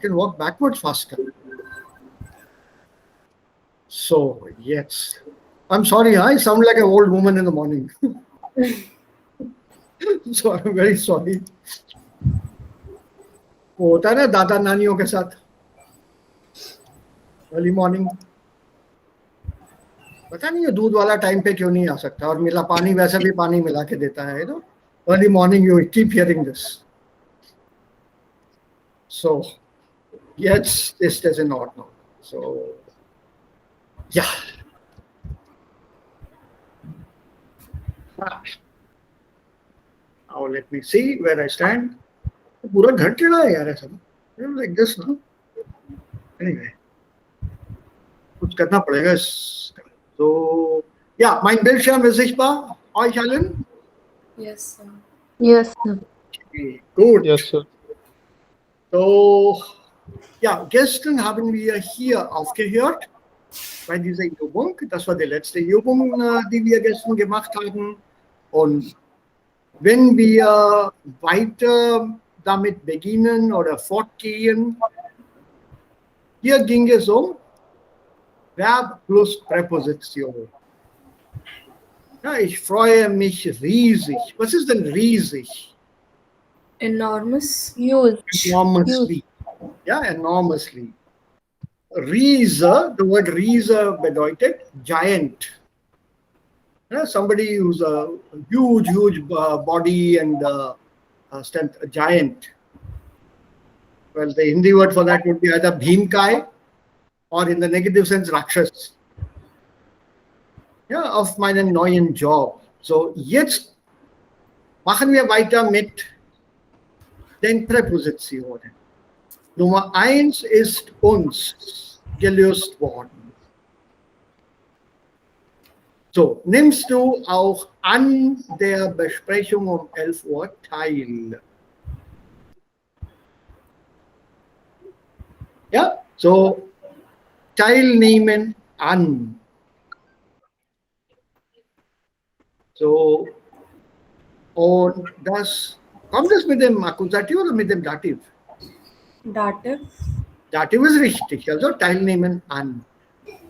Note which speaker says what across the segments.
Speaker 1: can walk backwards faster. So, yes. I'm sorry, I sound like an old woman in the morning. So, I'm very sorry. वो होता है ना दादा नानियों के साथ अर्ली मॉर्निंग पता नहीं ये दूध वाला टाइम पे क्यों नहीं आ सकता और मिला पानी वैसे भी पानी मिला के देता है ना early morning you keep hearing this so yes this doesn't not know so yeah now let me see where I stand पूरा घर टेढ़ा है यार ऐसा like this no anyway कुछ करना पड़ेगा so yeah mein Bildschirm ist sichtbar euch allen
Speaker 2: Yes sir.
Speaker 3: Yes, sir.
Speaker 1: okay, gut
Speaker 4: Yes, sir.
Speaker 1: so ja gestern haben wir hier aufgehört bei dieser Übung das war die letzte Übung die wir gestern gemacht haben und wenn wir weiter damit beginnen oder fortgehen. Hier ging es um Verb plus Präposition. Ja, ich freue mich riesig. Was ist denn riesig?
Speaker 2: Enormous.
Speaker 3: Huge.
Speaker 1: Enormously. Ja, enormously. Riese, the word Riese bedeutet giant. Yeah, somebody who's a huge body and strength, a giant. Well, the Hindi word for that would be either Bhimkai or in the negative sense Rakshas. Ja, auf meinen neuen Job. So, jetzt machen wir weiter mit den Präpositionen. Nummer 1 ist uns gelöst worden. So, nimmst du auch an der Besprechung um 11 Uhr teil? Ja, so teilnehmen an. So, und das, kommt das mit dem Akkusativ oder mit dem Dativ?
Speaker 2: Dative.
Speaker 1: Dativ ist richtig, also teilnehmen an.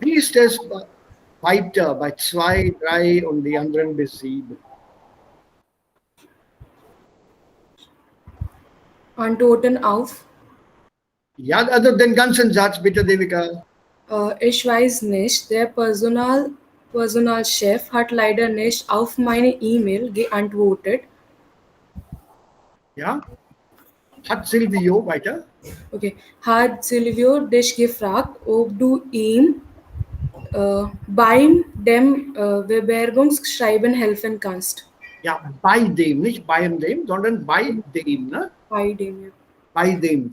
Speaker 1: Wie ist es weiter bei 2, 3 und die anderen bis 7?
Speaker 2: Antworten auf.
Speaker 1: Ja, also den ganzen Satz bitte, Devika.
Speaker 2: Ich weiß nicht, der Personalchef hat leider nicht auf meine E-Mail geantwortet.
Speaker 1: Ja, hat Silvio weiter?
Speaker 2: Okay. Hat Silvio dich gefragt, ob du ihm beim dem Bewerbungsschreiben helfen kannst?
Speaker 1: Ja, bei dem, nicht beim dem, sondern bei dem. Ne?
Speaker 2: Bei dem, ja.
Speaker 1: Bei dem.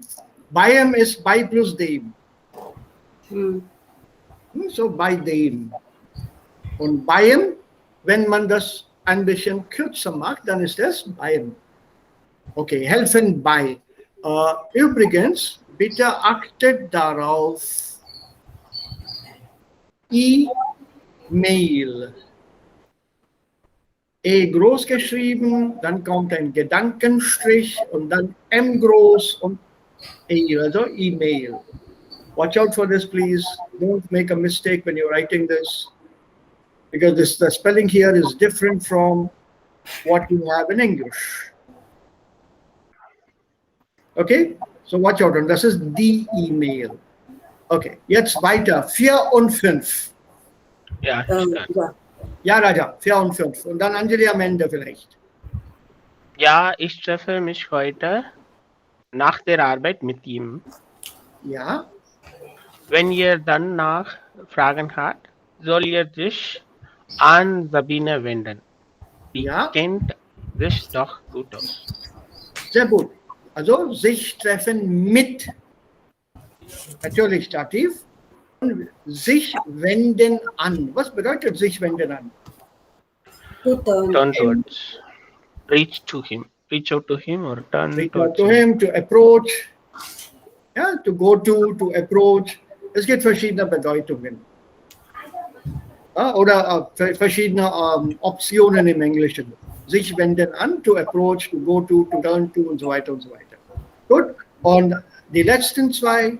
Speaker 1: Beim ist bei plus dem. So bei dem. Und beim, wenn man das ein bisschen kürzer macht, dann ist das beim. Okay, helfen bei. Übrigens, bitte achtet darauf, E-Mail. E groß geschrieben, dann kommt ein Gedankenstrich und dann M groß und E, also E-Mail. Watch out for this, please. Don't make a mistake when you're writing this, because the spelling here is different from what you have in English. Okay, so watch out, und das ist die E-Mail. Okay, jetzt weiter. 4 und 5.
Speaker 4: Ja,
Speaker 1: Ja, Raja, 4 und 5. Und dann Anjali am Ende vielleicht.
Speaker 4: ja, ich treffe mich heute nach der Arbeit mit ihm.
Speaker 1: Ja,
Speaker 4: Wenn ihr dann nach Fragen habt, soll ihr sich an Sabine wenden. Die
Speaker 1: Ja.
Speaker 4: kennt sich doch gut aus.
Speaker 1: sehr gut. Also sich treffen mit. Natürlich Dativ. Und sich wenden an. Was bedeutet sich wenden an?
Speaker 4: Turn towards. Reach to him. Reach out to him or turn
Speaker 1: Reach out
Speaker 4: towards
Speaker 1: to
Speaker 4: him.
Speaker 1: him, to approach. Ja, to go to approach. Es gibt verschiedene Bedeutungen. Ja, oder verschiedene Optionen im Englischen. Sich wenden an, to approach, to go to turn to und so weiter und so weiter. Gut. Und Die letzten zwei.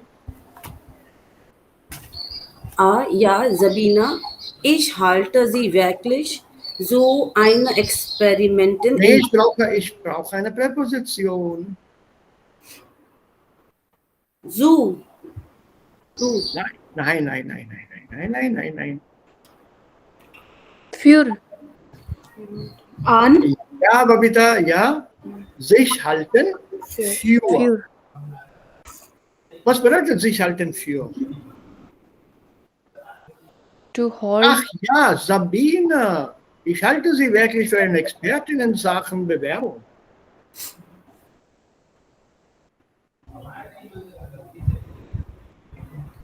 Speaker 3: Ja, Sabina, ich halte sie wirklich so ein Experimenten
Speaker 1: Nee,
Speaker 3: in
Speaker 1: ich brauche eine Präposition.
Speaker 3: so. So.
Speaker 1: Nein.
Speaker 2: Für. An.
Speaker 1: Ja, Babita, ja. Sich halten für.
Speaker 2: Für.
Speaker 1: Was bedeutet sich halten für?
Speaker 2: To hold.
Speaker 1: Ach ja, Sabine. Ich halte Sie wirklich für eine Expertin in Sachen Bewerbung.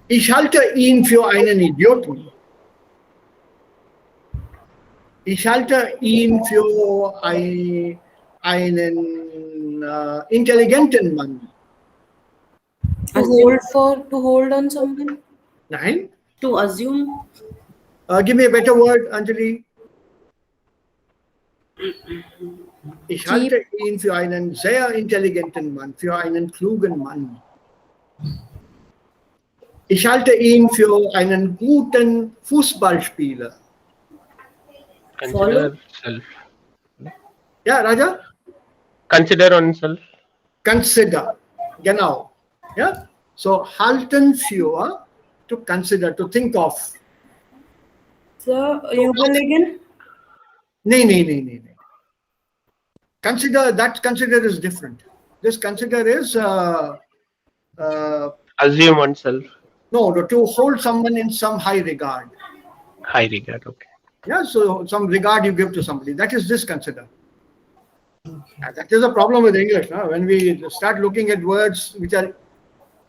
Speaker 1: Ich halte ihn für einen Idioten. Ich halte ihn für einen intelligenten Mann.
Speaker 2: To hold for. To hold on someone.
Speaker 1: Nein?
Speaker 3: To assume.
Speaker 1: Give me a better word, Anjali. Ich halte ihn für einen sehr intelligenten Mann, für einen klugen Mann. Ich halte ihn für einen guten Fußballspieler.
Speaker 4: Consider self.
Speaker 1: Ja, Raja?
Speaker 4: Consider oneself.
Speaker 1: Consider. Genau. Ja? So, halten für, to consider, to think of.
Speaker 2: So, überlegen.
Speaker 1: Nee. Consider is different. This consider is
Speaker 4: Assume oneself.
Speaker 1: no, to hold someone in some high regard.
Speaker 4: High regard. Okay.
Speaker 1: Yeah, so some regard you give to somebody. That is this consider. That is a problem with English. No? When we start looking at words which are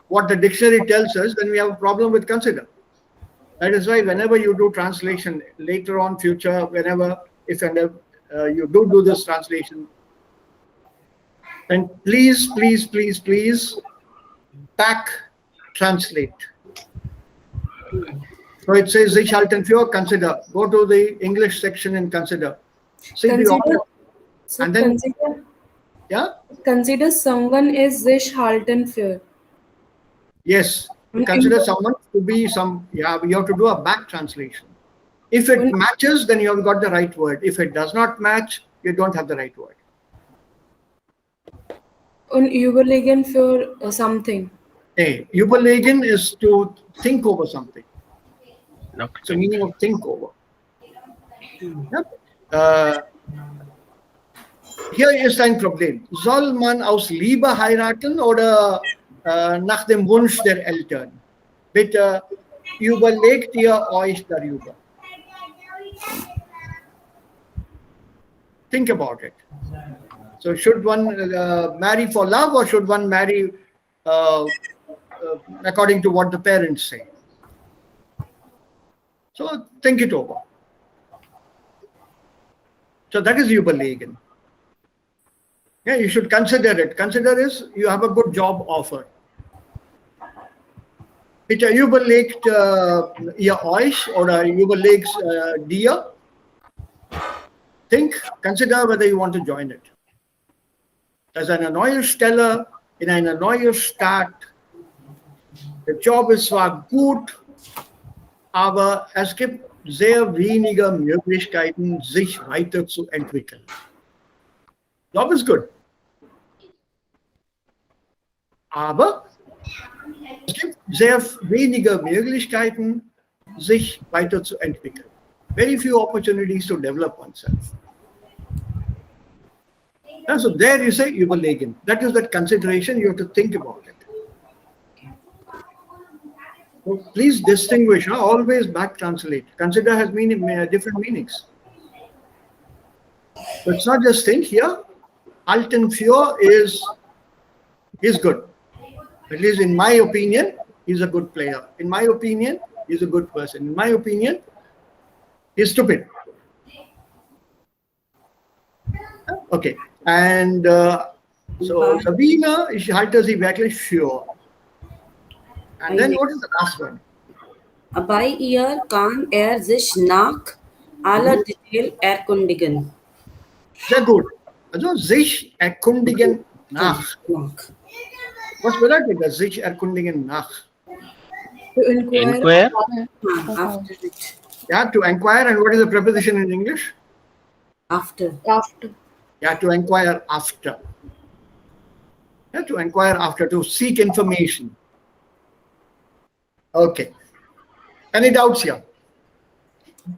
Speaker 1: what the dictionary tells us, then we have a problem with consider. That is why whenever you do translation later on, future, whenever, if and you do this translation, then please back translate. So it says sich halten für, consider. Go to the English section and consider. See the order.
Speaker 2: So
Speaker 1: And then,
Speaker 2: consider.
Speaker 1: yeah?
Speaker 2: Consider someone is sich halten für.
Speaker 1: Yes. To consider someone to be some, yeah, you have to do a back translation. If it matches, then you have got the right word. If it does not match, you don't have the right word.
Speaker 2: Und überlegen für something.
Speaker 1: Hey, überlegen is to think over something.
Speaker 4: Okay.
Speaker 1: It's the meaning of think over. Ja? Hier ist ein Problem. Soll man aus Liebe heiraten oder nach dem Wunsch der Eltern? Bitte überlegt ihr euch darüber. Think about it. So should one marry for love or should one marry according to what the parents say? So think it over. So that is überlegen. Yeah, you should consider it. Consider is you have a good job offer. Bitte überlegt ihr euch oder überlegt dir. Think, consider whether you want to join it. Das ist eine neue Stelle in einer neuen Stadt. Der Job ist zwar gut, aber es gibt sehr wenige Möglichkeiten, sich weiterzuentwickeln. Job ist gut. Aber es gibt sehr wenige Möglichkeiten, sich weiterzuentwickeln. Very few opportunities to develop oneself. And so there you say überlegen. That is that consideration, you have to think about it. So please distinguish, always back translate. Consider has different meanings. So it's not just think here. Halten für is good. At least in my opinion, he's a good player. In my opinion, he's a good person. In my opinion, he's stupid. Okay. And so Sabina, ich halte sie wirklich für. And then what is the last one?
Speaker 3: Bei ihr kann sich nach aller Detail erkundigen.
Speaker 1: Sehr gut. Also sich erkundigen nach. Was bedeutet das sich erkundigen nach?
Speaker 2: To inquire.
Speaker 4: Inquire.
Speaker 3: After it.
Speaker 1: Yeah, to inquire. And what is the preposition in English?
Speaker 3: After.
Speaker 2: After.
Speaker 1: Yeah, to inquire after. Yeah, to inquire after, to seek information. Okay. Any doubts here? Do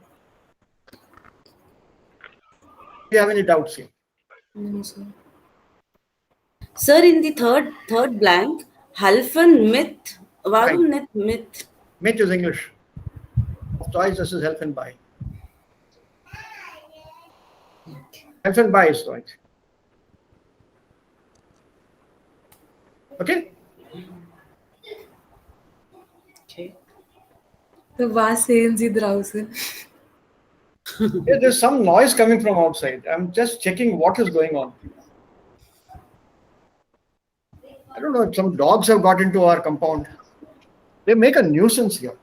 Speaker 1: you have any doubts here?
Speaker 2: No, sir.
Speaker 3: Sir, in the third blank, helfen mit. Warum nicht mit?
Speaker 1: Mit is English. Of Deutsch, this is helfen bei. Helfen bei is Deutsch. Okay?
Speaker 3: Okay.
Speaker 2: So was sehen Sie draußen?
Speaker 1: Yeah, there's some noise coming from outside. I'm just checking what is going on. I don't know if some dogs have got into our compound. They make a nuisance here.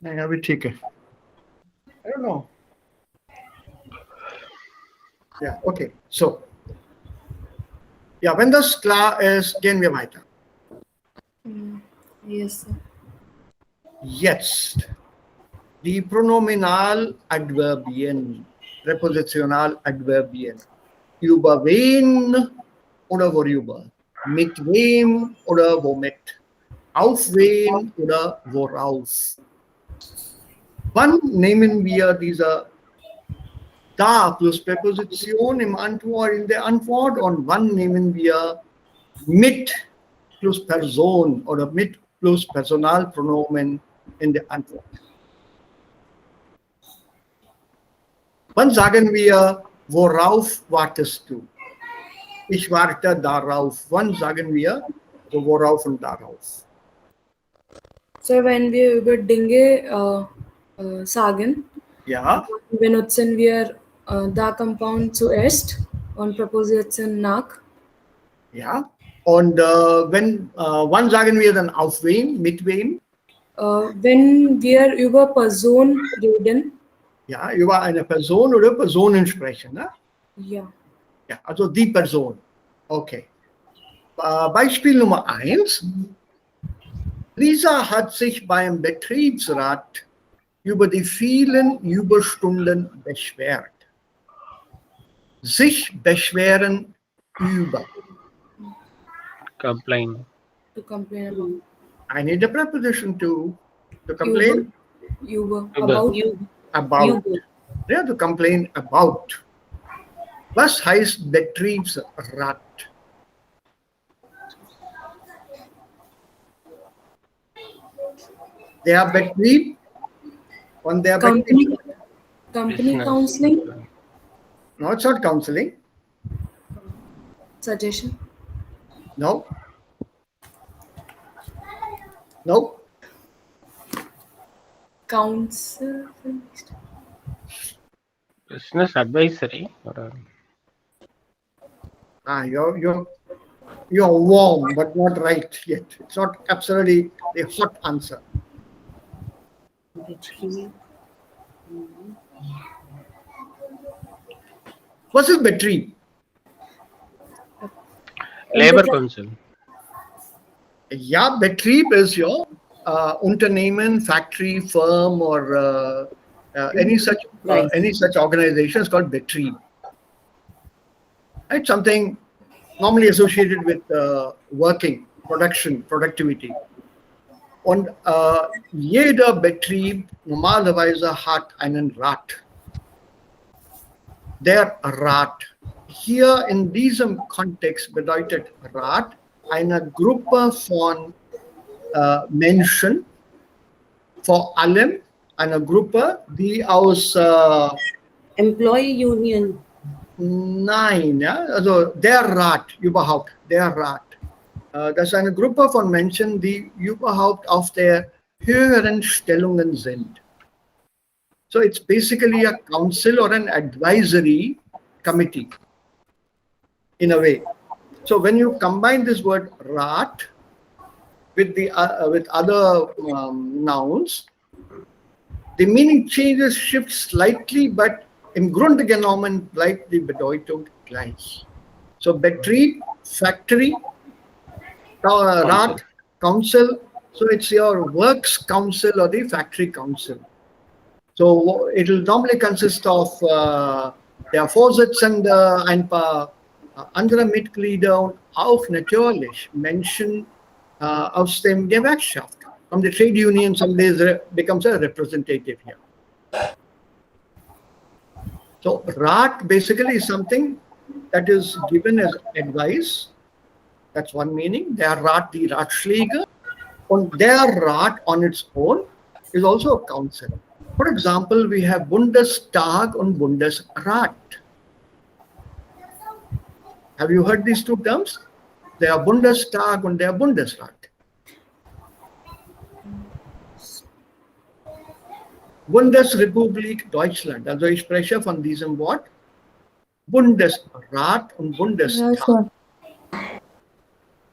Speaker 1: Yeah, we take it. I don't know. Yeah, okay. So, ja, wenn das klar ist, gehen wir weiter.
Speaker 2: Yes, sir.
Speaker 1: Jetzt die Pronominaladverbien, Präpositionaladverbien. Über wen oder worüber? Mit wem oder womit? Auf wen oder worauf? Wann nehmen wir diese da plus Präposition in der Antwort und wann nehmen wir mit plus Person oder mit plus Personalpronomen in der Antwort? Wann sagen wir, worauf wartest du? Ich warte darauf. Wann sagen wir, so worauf und darauf?
Speaker 2: So, wenn wir über Dinge sagen,
Speaker 1: Ja,
Speaker 2: benutzen wir da Compound zuerst und Präposition nach.
Speaker 1: ja. Und wann sagen wir dann auf wen, mit wem?
Speaker 2: Wenn wir über Person reden,
Speaker 1: Ja, über eine Person oder Personen sprechen. Ne?
Speaker 2: ja.
Speaker 1: Ja, also die Person. Okay. Beispiel Nummer 1. Lisa hat sich beim Betriebsrat über die vielen Überstunden beschwert. Sich beschweren über.
Speaker 4: Complain.
Speaker 2: To complain about.
Speaker 1: I need a preposition to complain
Speaker 2: Über.
Speaker 4: Über.
Speaker 2: About.
Speaker 1: about. Yeah, to complain about. Was heißt Betriebsrat? Der Betrieb und der
Speaker 2: Company,
Speaker 1: Betrieb.
Speaker 2: company
Speaker 4: Business.
Speaker 2: counseling,
Speaker 1: No, it's not counseling.
Speaker 2: suggestion,
Speaker 1: No. No.
Speaker 2: counsel.
Speaker 4: Business advisory. Or,
Speaker 1: You're warm, but not right yet. It's not absolutely the hot answer. What is Betrieb?
Speaker 4: Labor Council.
Speaker 1: Yeah, Betrieb is your Unternehmen, factory, firm, or any such organization is called Betrieb. Right? Something normally associated with working, production, productivity. Und jeder Betrieb normalerweise hat einen Rat. Der Rat. Hier in diesem Kontext bedeutet Rat eine Gruppe von Menschen, vor allem eine Gruppe, die aus
Speaker 3: Employee Union.
Speaker 1: Nein, ja, also der Rat überhaupt, der Rat. Das ist eine Gruppe von Menschen, die überhaupt auf der höheren Stellungen sind. So it's basically a council or an advisory committee in a way. So when you combine this word Rat with other nouns, the meaning changes, shifts slightly, but im Grunde genommen bleibt die Bedeutung gleich. So Betrieb, factory, Rat, council. So it's your works council or the factory council. So it will normally consist of der Vorsitzende, ein paar andere Mitglieder und auch natürlich Menschen aus dem Gewerkschaft. From the trade union, somebody becomes a representative here. So Rat basically is something that is given as advice. That's one meaning. Der Rat, die Ratschläge. And der Rat on its own is also a council. For example, we have Bundestag and Bundesrat. Have you heard these two terms? They are Bundestag and they are Bundesrat. Bundesrepublik Deutschland. Also ich spreche von diesem Wort. Bundesrat und Bundestag.
Speaker 5: Ja, sure.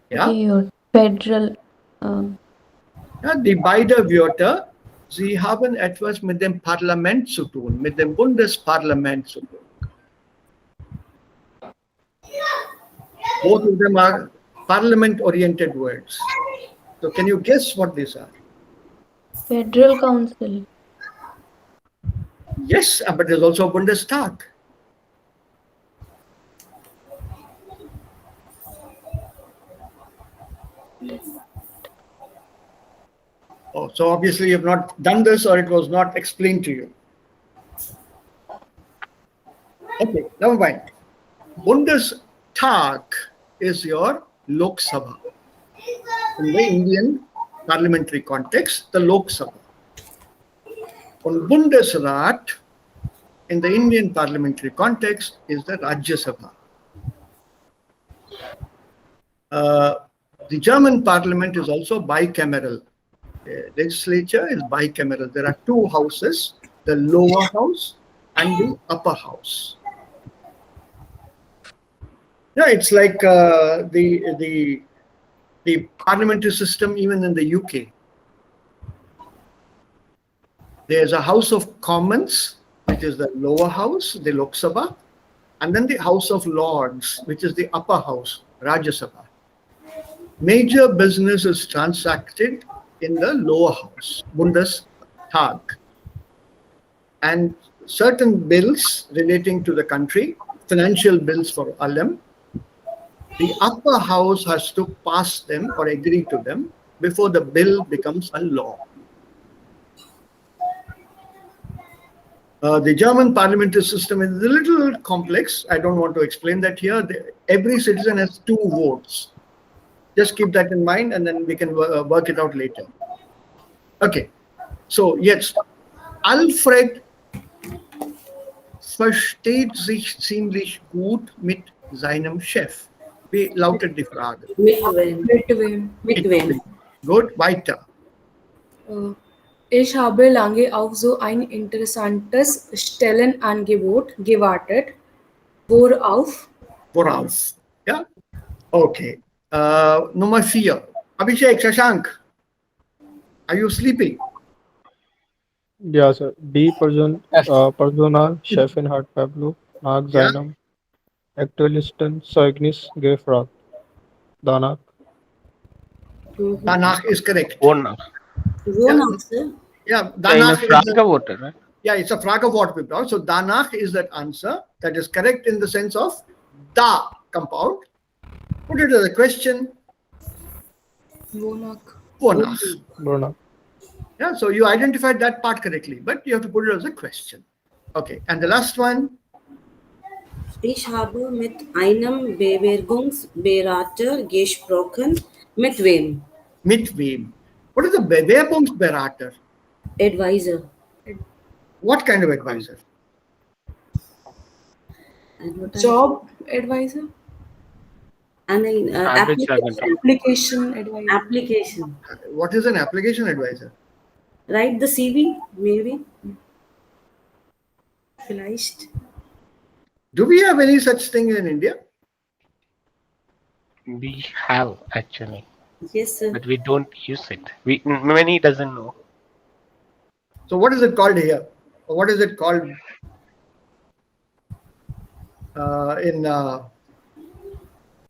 Speaker 1: Ja?
Speaker 5: Okay, federal.
Speaker 1: Ja, die beiden Wörter, sie haben etwas mit dem Parlament zu tun, mit dem Bundesparlament zu tun. Both of them are parliament-oriented words. So can you guess what these are?
Speaker 5: Federal Council.
Speaker 1: Yes, but there's also Bundestag. Oh, so obviously you have not done this or it was not explained to you. Okay, never mind. Bundestag is your Lok Sabha. In the Indian parliamentary context, the Lok Sabha. And Bundesrat in the Indian parliamentary context is the Rajya Sabha. The German parliament is also bicameral. The legislature is bicameral. There are two houses, the lower house and the upper house. Yeah, it's like the parliamentary system even in the UK. There's a House of Commons, which is the lower house, the Lok Sabha, and then the House of Lords, which is the upper house, Rajya Sabha. Major business is transacted in the lower house, Bundestag. And certain bills relating to the country, financial bills for allem, the upper house has to pass them or agree to them before the bill becomes a law. The German parliamentary system is a little complex. I don't want to explain that here. Every citizen has 2 votes. Just keep that in mind and then we can work it out later. Okay, so jetzt, Alfred versteht sich ziemlich gut mit seinem Chef. Wie lautet die Frage?
Speaker 3: Mit wem?
Speaker 2: Mit wem?
Speaker 3: Mit wem?
Speaker 1: Gut, weiter.
Speaker 2: Ich habe lange auf so ein interessantes Stellenangebot gewartet. Worauf?
Speaker 1: Worauf? Ja? Okay. Nummer 4. Abhishek, Shashank, are you sleeping?
Speaker 6: Yeah, sir. D Personal, Chefenhart Pablo, Nach
Speaker 1: Ja.
Speaker 6: seinem aktuellsten Zeugnis gefragt. Danach.
Speaker 1: Danach is correct.
Speaker 4: Wonach.
Speaker 3: Wonach, sir?
Speaker 1: Yeah,
Speaker 4: Eine
Speaker 1: danach is
Speaker 4: Frage wurde, right?
Speaker 1: yeah, it's a Frage Wort compound. So danach is that answer that is correct in the sense of da compound. Put it as a question.
Speaker 2: Wonach?
Speaker 1: Wonach.
Speaker 6: Danach.
Speaker 1: Yeah, so you identified that part correctly, but you have to put it as a question. Okay, and the last one.
Speaker 3: Ich habe mit einem Bewerbungsberater gesprochen. Mit wem?
Speaker 1: Mit wem? What is a Bewerbungsberater?
Speaker 3: Advisor.
Speaker 1: What kind of advisor?
Speaker 2: Job advisor?
Speaker 3: An
Speaker 2: Application advisor?
Speaker 3: application.
Speaker 1: What is an application advisor?
Speaker 3: Write the CV, maybe. Vielleicht.
Speaker 1: Do we have any such thing in India?
Speaker 4: We have actually.
Speaker 3: Yes, sir.
Speaker 4: but we don't use it. Many doesn't know.
Speaker 1: So what is it called here? Or what is it called in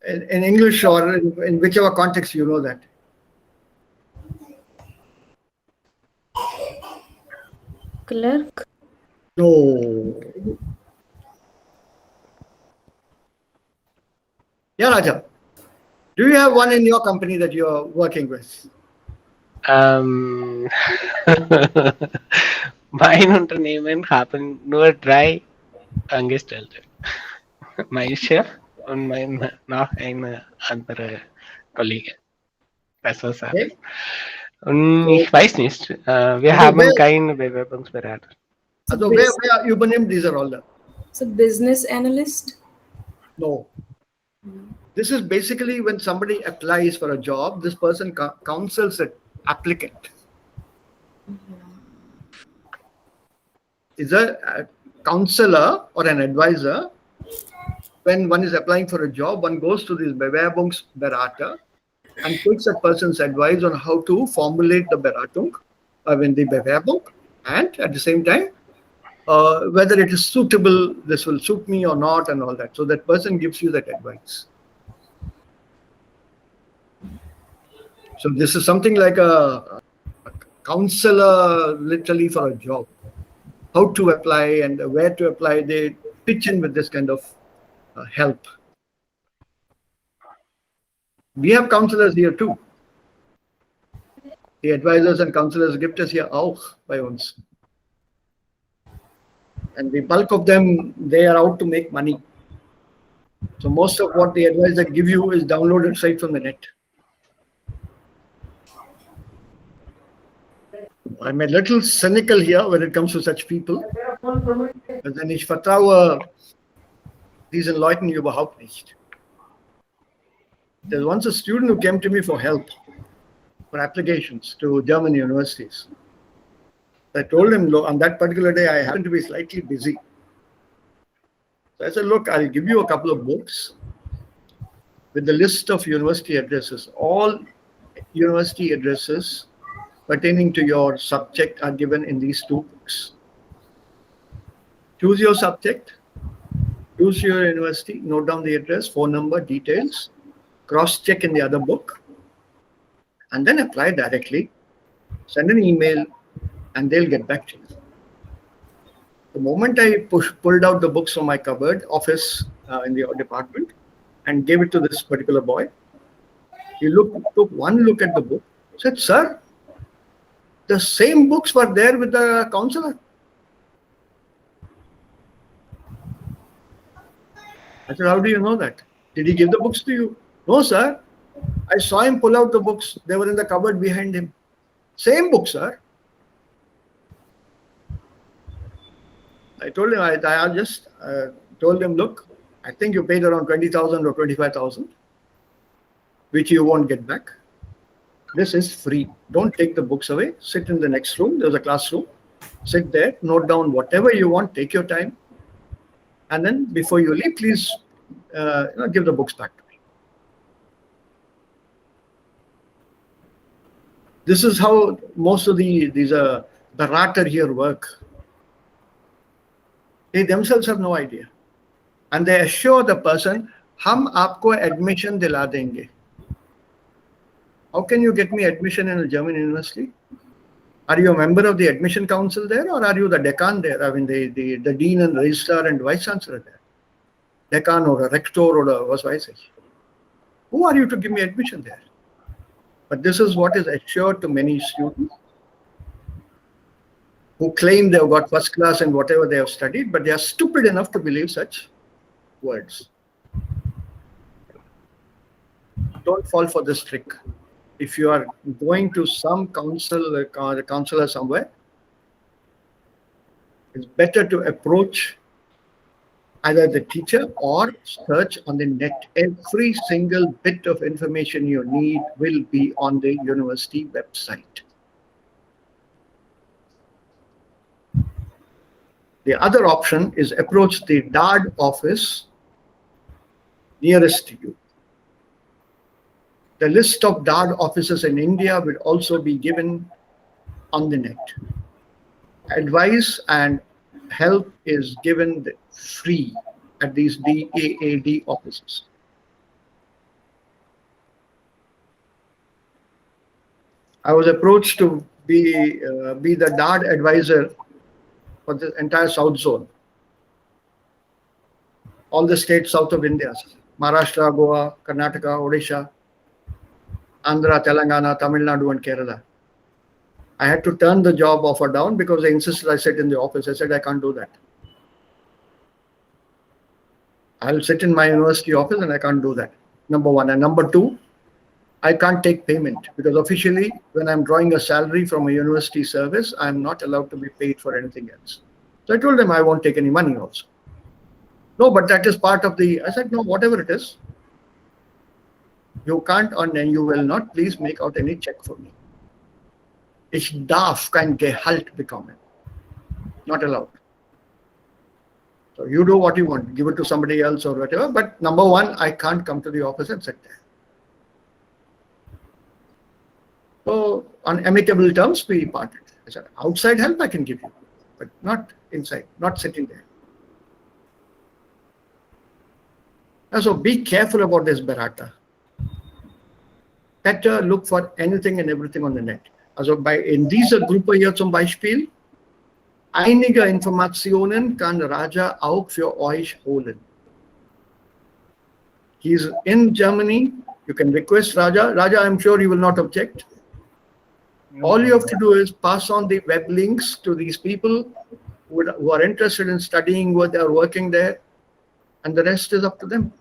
Speaker 1: in English or in whichever context you know that?
Speaker 5: Clerk.
Speaker 1: No. Yeah, Raja. Do you have one in your company that you're working with?
Speaker 4: Mein Unternehmen haben nur 3 Angestellte. Mein Chef und noch eine andere Kollege. Das war's alles.
Speaker 1: Okay.
Speaker 4: Und
Speaker 1: So,
Speaker 4: ich weiß nicht, wir
Speaker 1: also
Speaker 4: haben
Speaker 1: where,
Speaker 4: keinen Bewerbungsberater.
Speaker 2: So,
Speaker 1: also where are you named these are all the?
Speaker 2: so business analyst.
Speaker 1: No. This is basically when somebody applies for a job, this person counsels the applicant. Is a counselor or an advisor. When one is applying for a job, one goes to this Bewerbungsberater and takes that person's advice on how to formulate the Beratung, the Bewerbung, and at the same time, whether it is suitable, this will suit me or not, and all that. So that person gives you that advice. So this is something like a counselor, literally, for a job. How to apply and where to apply, they pitch in with this kind of help. We have counselors here too. Die advisors and counselors gibt es hier auch bei uns. And the bulk of them, they are out to make money. So most of what the advisor give you is downloaded straight from the net. I'm a little cynical here when it comes to such people. Denn ich vertraue diesen Leuten überhaupt nicht. There's once a student who came to me for help, for applications to German universities. I told him, look, on that particular day, I happened to be slightly busy. So I said, look, I'll give you a couple of books with the list of university addresses. All university addresses pertaining to your subject are given in these 2 books. Choose your subject, choose your university, note down the address, phone number, details, cross-check in the other book, and then apply directly, send an email, and they'll get back to you. The moment I pulled out the books from my cupboard, office in the department, and gave it to this particular boy, he took one look at the book, said, sir, the same books were there with the counselor. I said, how do you know that? Did he give the books to you? No, sir. I saw him pull out the books. They were in the cupboard behind him. Same book, sir. I told him, I just told him, look, I think you paid around 20,000 or 25,000, which you won't get back. This is free. Don't take the books away. Sit in the next room. There's a classroom. Sit there, note down whatever you want, take your time. And then before you leave, please give the books back to me. This is how most of these Berater here work. They themselves have no idea. And they assure the person, हम आपको admission दिला देंगे. How can you get me admission in a German university? Are you a member of the admission council there, or are you the decan there? I mean, the dean and registrar and vice chancellor there? Decan or a rector or a was weiß ich. Who are you to give me admission there? But this is what is assured to many students who claim they've got first class in whatever they have studied, but they are stupid enough to believe such words. Don't fall for this trick. If you are going to some counselor somewhere, it's better to approach either the teacher or search on the net. Every single bit of information you need will be on the university website. The other option is approach the DAD office nearest to you. The list of DARD offices in India will also be given on the net. Advice and help is given free at these DAAD offices. I was approached to be the DARD advisor for the entire South Zone, all the states south of India, Maharashtra, Goa, Karnataka, Odisha, Andhra, Telangana, Tamil Nadu, and Kerala. I had to turn the job offer down because they insisted I sit in the office. I said, I can't do that. I'll sit in my university office and I can't do that. Number one. And number two, I can't take payment because officially, when I'm drawing a salary from a university service, I'm not allowed to be paid for anything else. So I told them I won't take any money also. No, but that is part of the, I said, no, whatever it is, you can't earn and you will not please make out any check for me. Ich darf kein Gehalt bekommen. Not allowed. So you do what you want, give it to somebody else or whatever. But number one, I can't come to the office and sit there. So on amicable terms, we parted. I said, outside help I can give you, but not inside, not sitting there. And so be careful about this Berater. Better look for anything and everything on the net. Also in dieser Gruppe hier zum Beispiel, einige Informationen kann Raja auch für euch holen. He's in Germany. You can request Raja. Raja, I'm sure you will not object. All you have to do is pass on the web links to these people who are interested in studying what they are working there, and the rest is up to them.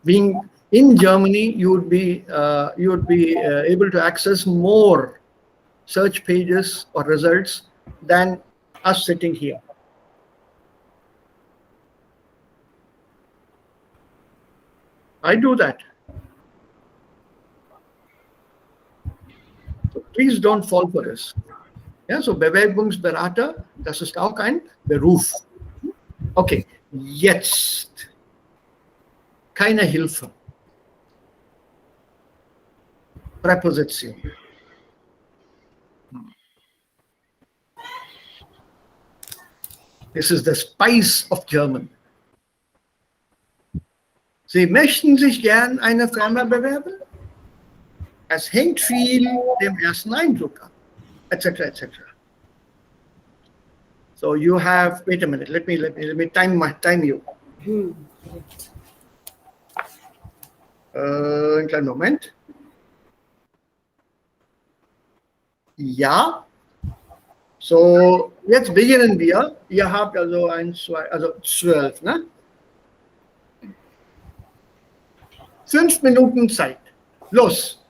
Speaker 1: Being in Germany, you would be able to access more search pages or results than us sitting here. I do that. So please don't fall for this. Ja, so Bewerbungsberater, das ist auch ein Beruf. Okay, jetzt keine Hilfe. Präposition. This is the spice of German. Sie möchten sich gern eine Firma bewerben? Es hängt viel dem ersten Eindruck ab, etc., etc. So you have, wait a minute, let me time you. Einen kleinen Moment. Ja. So, jetzt beginnen wir. Ihr habt also 1, 2, also 12, ne? 5 Minuten Zeit. Los.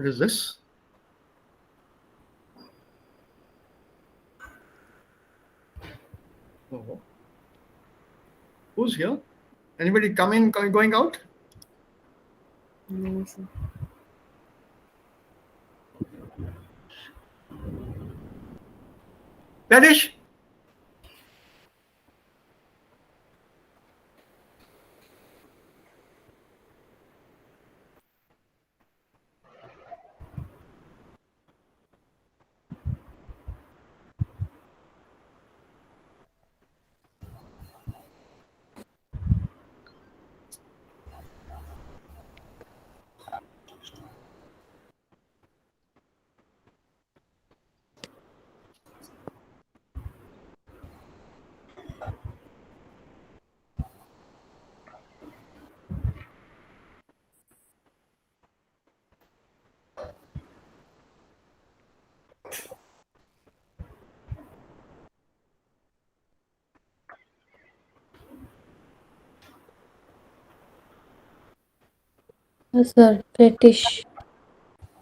Speaker 1: What is this? Oh. Who's here? Anybody coming, going out?
Speaker 2: No, sir.
Speaker 1: Parish?
Speaker 5: Yes, sir. Fetish.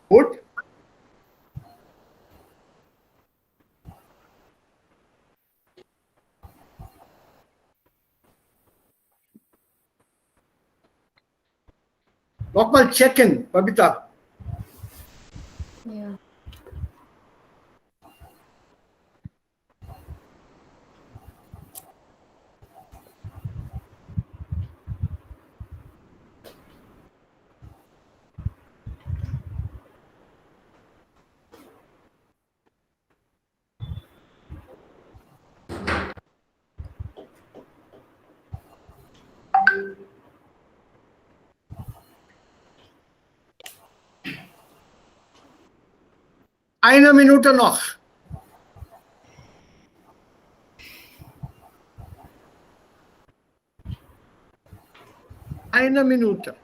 Speaker 1: Good. Nochmal checken, Babita.
Speaker 5: Yeah.
Speaker 1: Eine Minute noch. Eine Minute.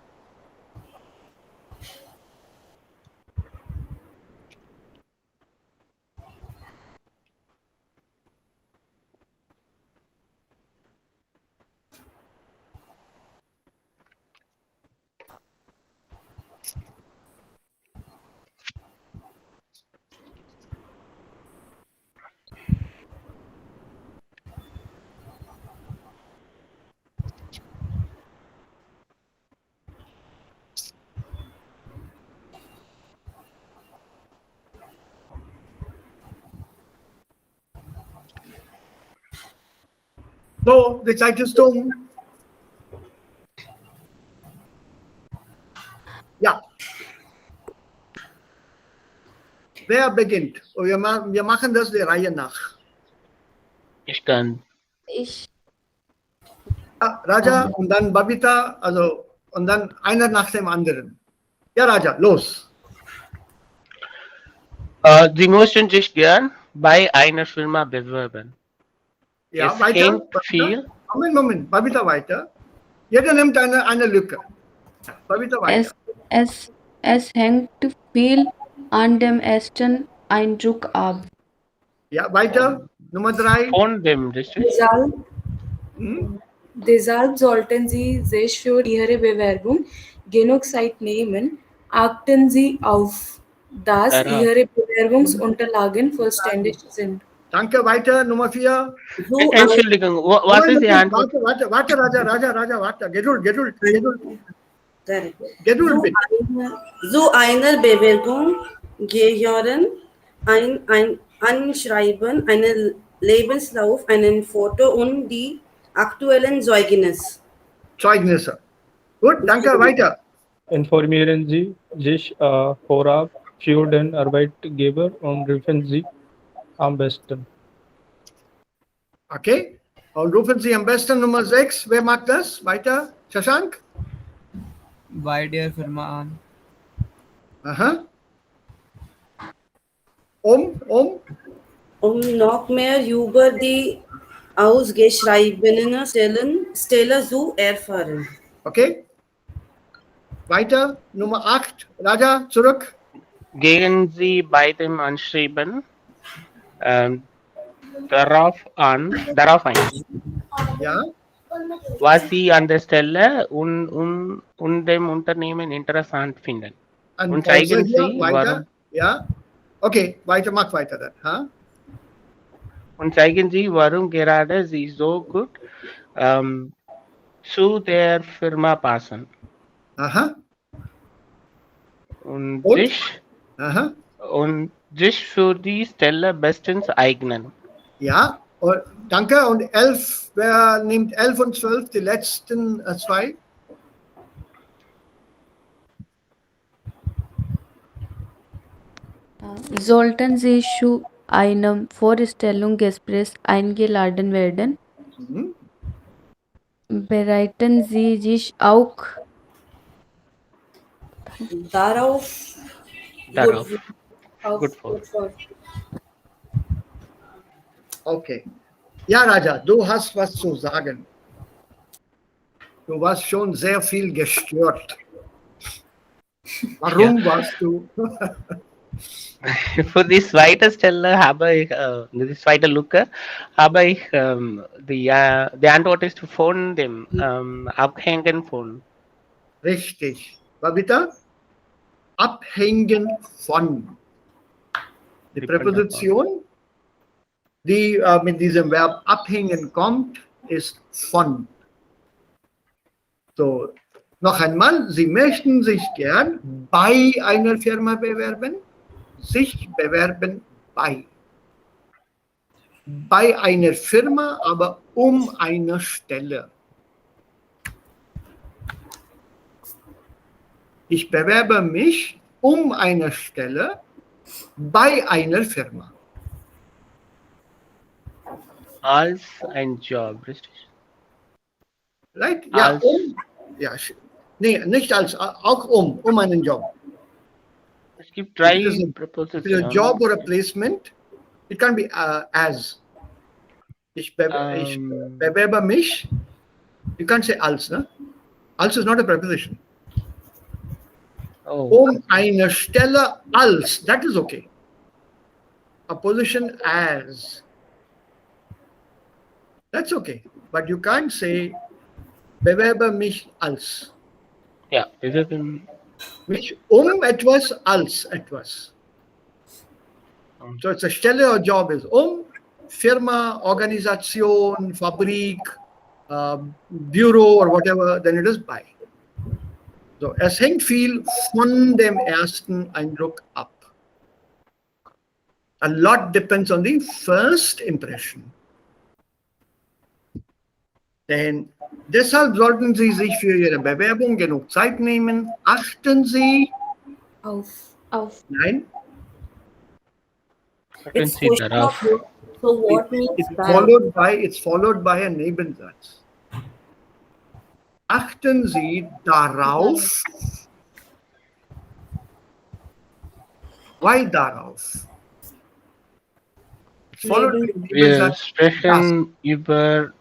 Speaker 1: So, die Zeit ist um. Ja. Wer beginnt? Wir machen das der Reihe nach.
Speaker 4: Ich kann.
Speaker 5: Ich.
Speaker 1: Ja, Raja und dann Babita, also und dann einer nach dem anderen. Ja, Raja, los.
Speaker 4: Sie möchten sich gern bei einer Firma bewerben.
Speaker 1: Ja,
Speaker 4: Es
Speaker 1: weiter.
Speaker 4: hängt
Speaker 1: Babita?
Speaker 4: viel.
Speaker 1: Moment, Babita weiter. Jeder nimmt eine Lücke. Ja, Babita weiter.
Speaker 5: Es hängt viel an dem ersten Eindruck ab.
Speaker 1: Ja, weiter. Nummer 3.
Speaker 4: Von dem, richtig?
Speaker 2: Deshalb,
Speaker 1: Hm?
Speaker 2: deshalb sollten Sie sich für Ihre Bewerbung genug Zeit nehmen. Achten Sie auf, dass
Speaker 4: Darauf.
Speaker 2: Ihre Bewerbungsunterlagen vollständig sind.
Speaker 1: Danke, weiter. Nummer 4.
Speaker 3: So
Speaker 4: Entschuldigung, was ist die Antwort?
Speaker 1: Warte, Raja, warte. Geduld.
Speaker 3: correct.
Speaker 1: Geduld bitte.
Speaker 3: So einer Bewerbung gehören ein Anschreiben, einen Lebenslauf, ein Foto und die aktuellen
Speaker 1: Zeugnisse. Gut, danke, weiter.
Speaker 6: Informieren Sie sich vorab für den Arbeitgeber und rufen Sie am besten.
Speaker 1: Okay. Und rufen Sie am besten Nummer 6. Wer mag das? Weiter. Shashank?
Speaker 7: Bei der Firma an.
Speaker 1: Aha.
Speaker 3: Noch mehr über die ausgeschriebenen Stelle zu erfahren.
Speaker 1: Okay. Weiter. Nummer 8. Raja, zurück.
Speaker 4: Gehen Sie bei dem Anschreiben darauf ein,
Speaker 1: Ja.
Speaker 4: was Sie an der Stelle und dem Unternehmen interessant finden.
Speaker 1: Und
Speaker 4: Und
Speaker 1: also
Speaker 4: zeigen
Speaker 1: hier
Speaker 4: Sie,
Speaker 1: weiter.
Speaker 4: warum,
Speaker 1: Ja. Okay, weiter, mach weiter dann. Ha?
Speaker 4: und zeigen Sie, warum gerade Sie so gut zu der Firma passen
Speaker 1: Aha.
Speaker 4: und
Speaker 1: Und? Aha.
Speaker 4: sich für die Stelle bestens eignen.
Speaker 1: Ja. Und, danke. Und 11, wer nimmt 11 und 12, die letzten zwei?
Speaker 5: Sollten Sie zu einer Vorstellungsgespräch eingeladen werden,
Speaker 1: Mhm.
Speaker 5: bereiten Sie sich auch
Speaker 3: Darauf.
Speaker 4: Darauf. Good for.
Speaker 3: Good for.
Speaker 1: Okay. Ja, Raja, du hast was zu sagen. Du warst schon sehr viel gestört. Warum warst du?
Speaker 4: Für die zweite Stelle habe ich, die zweite Lücke, habe ich die Antwort ist von dem Abhängen von.
Speaker 1: Richtig. Was bitte? Abhängen von. Die
Speaker 4: Depend upon.
Speaker 1: Präposition, die mit diesem Verb abhängen kommt, ist von. So, noch einmal, Sie möchten sich gern bei einer Firma bewerben, sich bewerben bei. Bei einer Firma, aber um eine Stelle. Ich bewerbe mich um eine Stelle bei einer Firma.
Speaker 4: Als ein Job, richtig?
Speaker 1: Right? Ja,
Speaker 4: Als,
Speaker 1: ja, nee, nicht als, auch um einen Job.
Speaker 4: es gibt
Speaker 1: It
Speaker 4: drei
Speaker 1: is a
Speaker 4: Präpositionen.
Speaker 1: job or a placement. It can be as. Ich bewerbe mich. You can't say als, ne? Als is not a preposition.
Speaker 4: Oh,
Speaker 1: Um eine Stelle als, that is okay. A position as, that's okay. But you can't say bewerbe mich als.
Speaker 4: ja, bewerben.
Speaker 1: Mich etwas als etwas. So it's a Stelle or job is Firma, Organisation, Fabrik, Bureau or whatever, then it is by. So, es hängt viel von dem ersten Eindruck ab. A lot depends on the first impression. Denn deshalb sollten Sie sich für Ihre Bewerbung genug Zeit nehmen. Achten Sie
Speaker 2: auf.
Speaker 1: Nein.
Speaker 4: Achten
Speaker 3: It's
Speaker 4: Sie
Speaker 3: question of
Speaker 4: darauf.
Speaker 3: what. So what means
Speaker 1: It's
Speaker 3: that?
Speaker 1: followed by a Nebensatz. Achten Sie darauf. Why darauf? It's followed by a
Speaker 4: Wir
Speaker 1: Nebensatz.
Speaker 4: sprechen über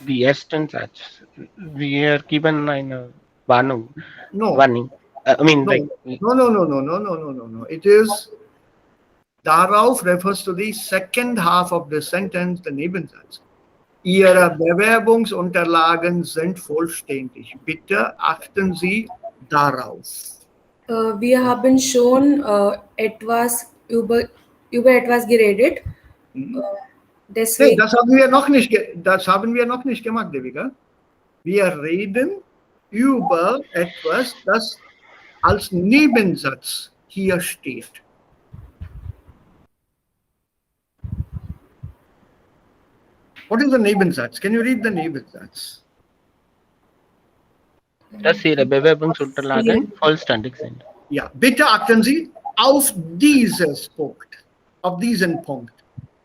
Speaker 4: die ersten Satz. Wir geben eine Warnung.
Speaker 1: No.
Speaker 4: Warning. I mean,
Speaker 1: No.
Speaker 4: like,
Speaker 1: No. It is darauf refers to the second half of the sentence, the Nebensatz. Ihre Bewerbungsunterlagen sind vollständig. Bitte achten Sie darauf.
Speaker 2: Wir haben schon über etwas geredet.
Speaker 1: Nee,
Speaker 2: Deswegen,
Speaker 1: das haben wir noch nicht gemacht, Devika. Wir reden über etwas, das als Nebensatz hier steht. What is the Nebensatz? Can you read the Nebensatz?
Speaker 4: dass Ihre Bewerbungsunterlagen vollständig sind.
Speaker 1: Ja, bitte achten Sie auf dieses Punkt, auf diesen Punkt.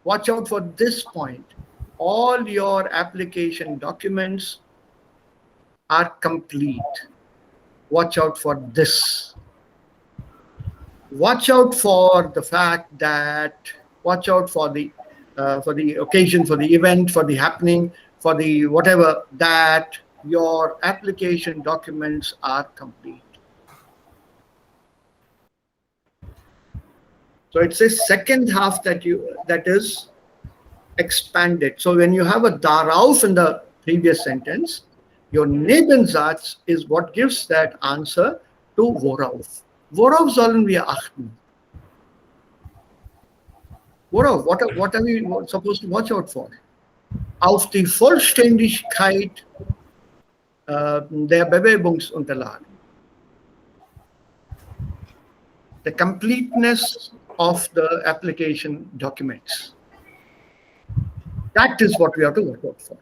Speaker 1: Watch out for this point. All your application documents are complete. Watch out for this. Watch out for the fact that, watch out for the occasion, for the event, for the happening, for the whatever, that your application documents are complete. So it's a second half that is expanded. So when you have a darauf in the previous sentence, your Nebensatz is what gives that answer to worauf. Worauf sollen wir achten? Worauf? What are we supposed to watch out for? Auf die Vollständigkeit der Bewerbungsunterlagen. The completeness of the application documents. That is what we have to watch out for.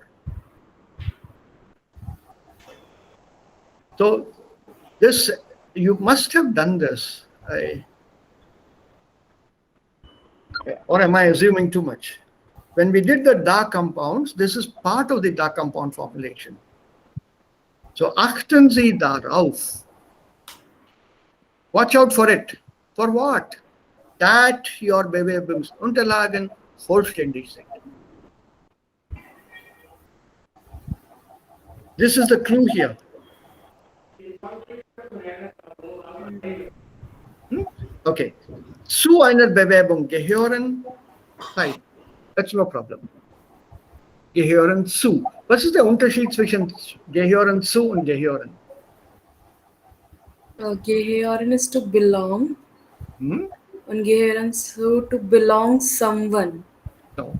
Speaker 1: So this, you must have done this. Or am I assuming too much? When we did the Da compounds, this is part of the Da compound formulation. So achten Sie darauf. Watch out for it. For what? That your Bewerbungsunterlagen vollständig sind. This is the clue here. Okay. Zu einer Bewerbung gehören, fine. That's no problem. Gehören zu. Was ist der Unterschied zwischen gehören zu und gehören?
Speaker 2: Gehören is to belong.
Speaker 1: Hmm?
Speaker 2: And gehören so to belong someone.
Speaker 1: No.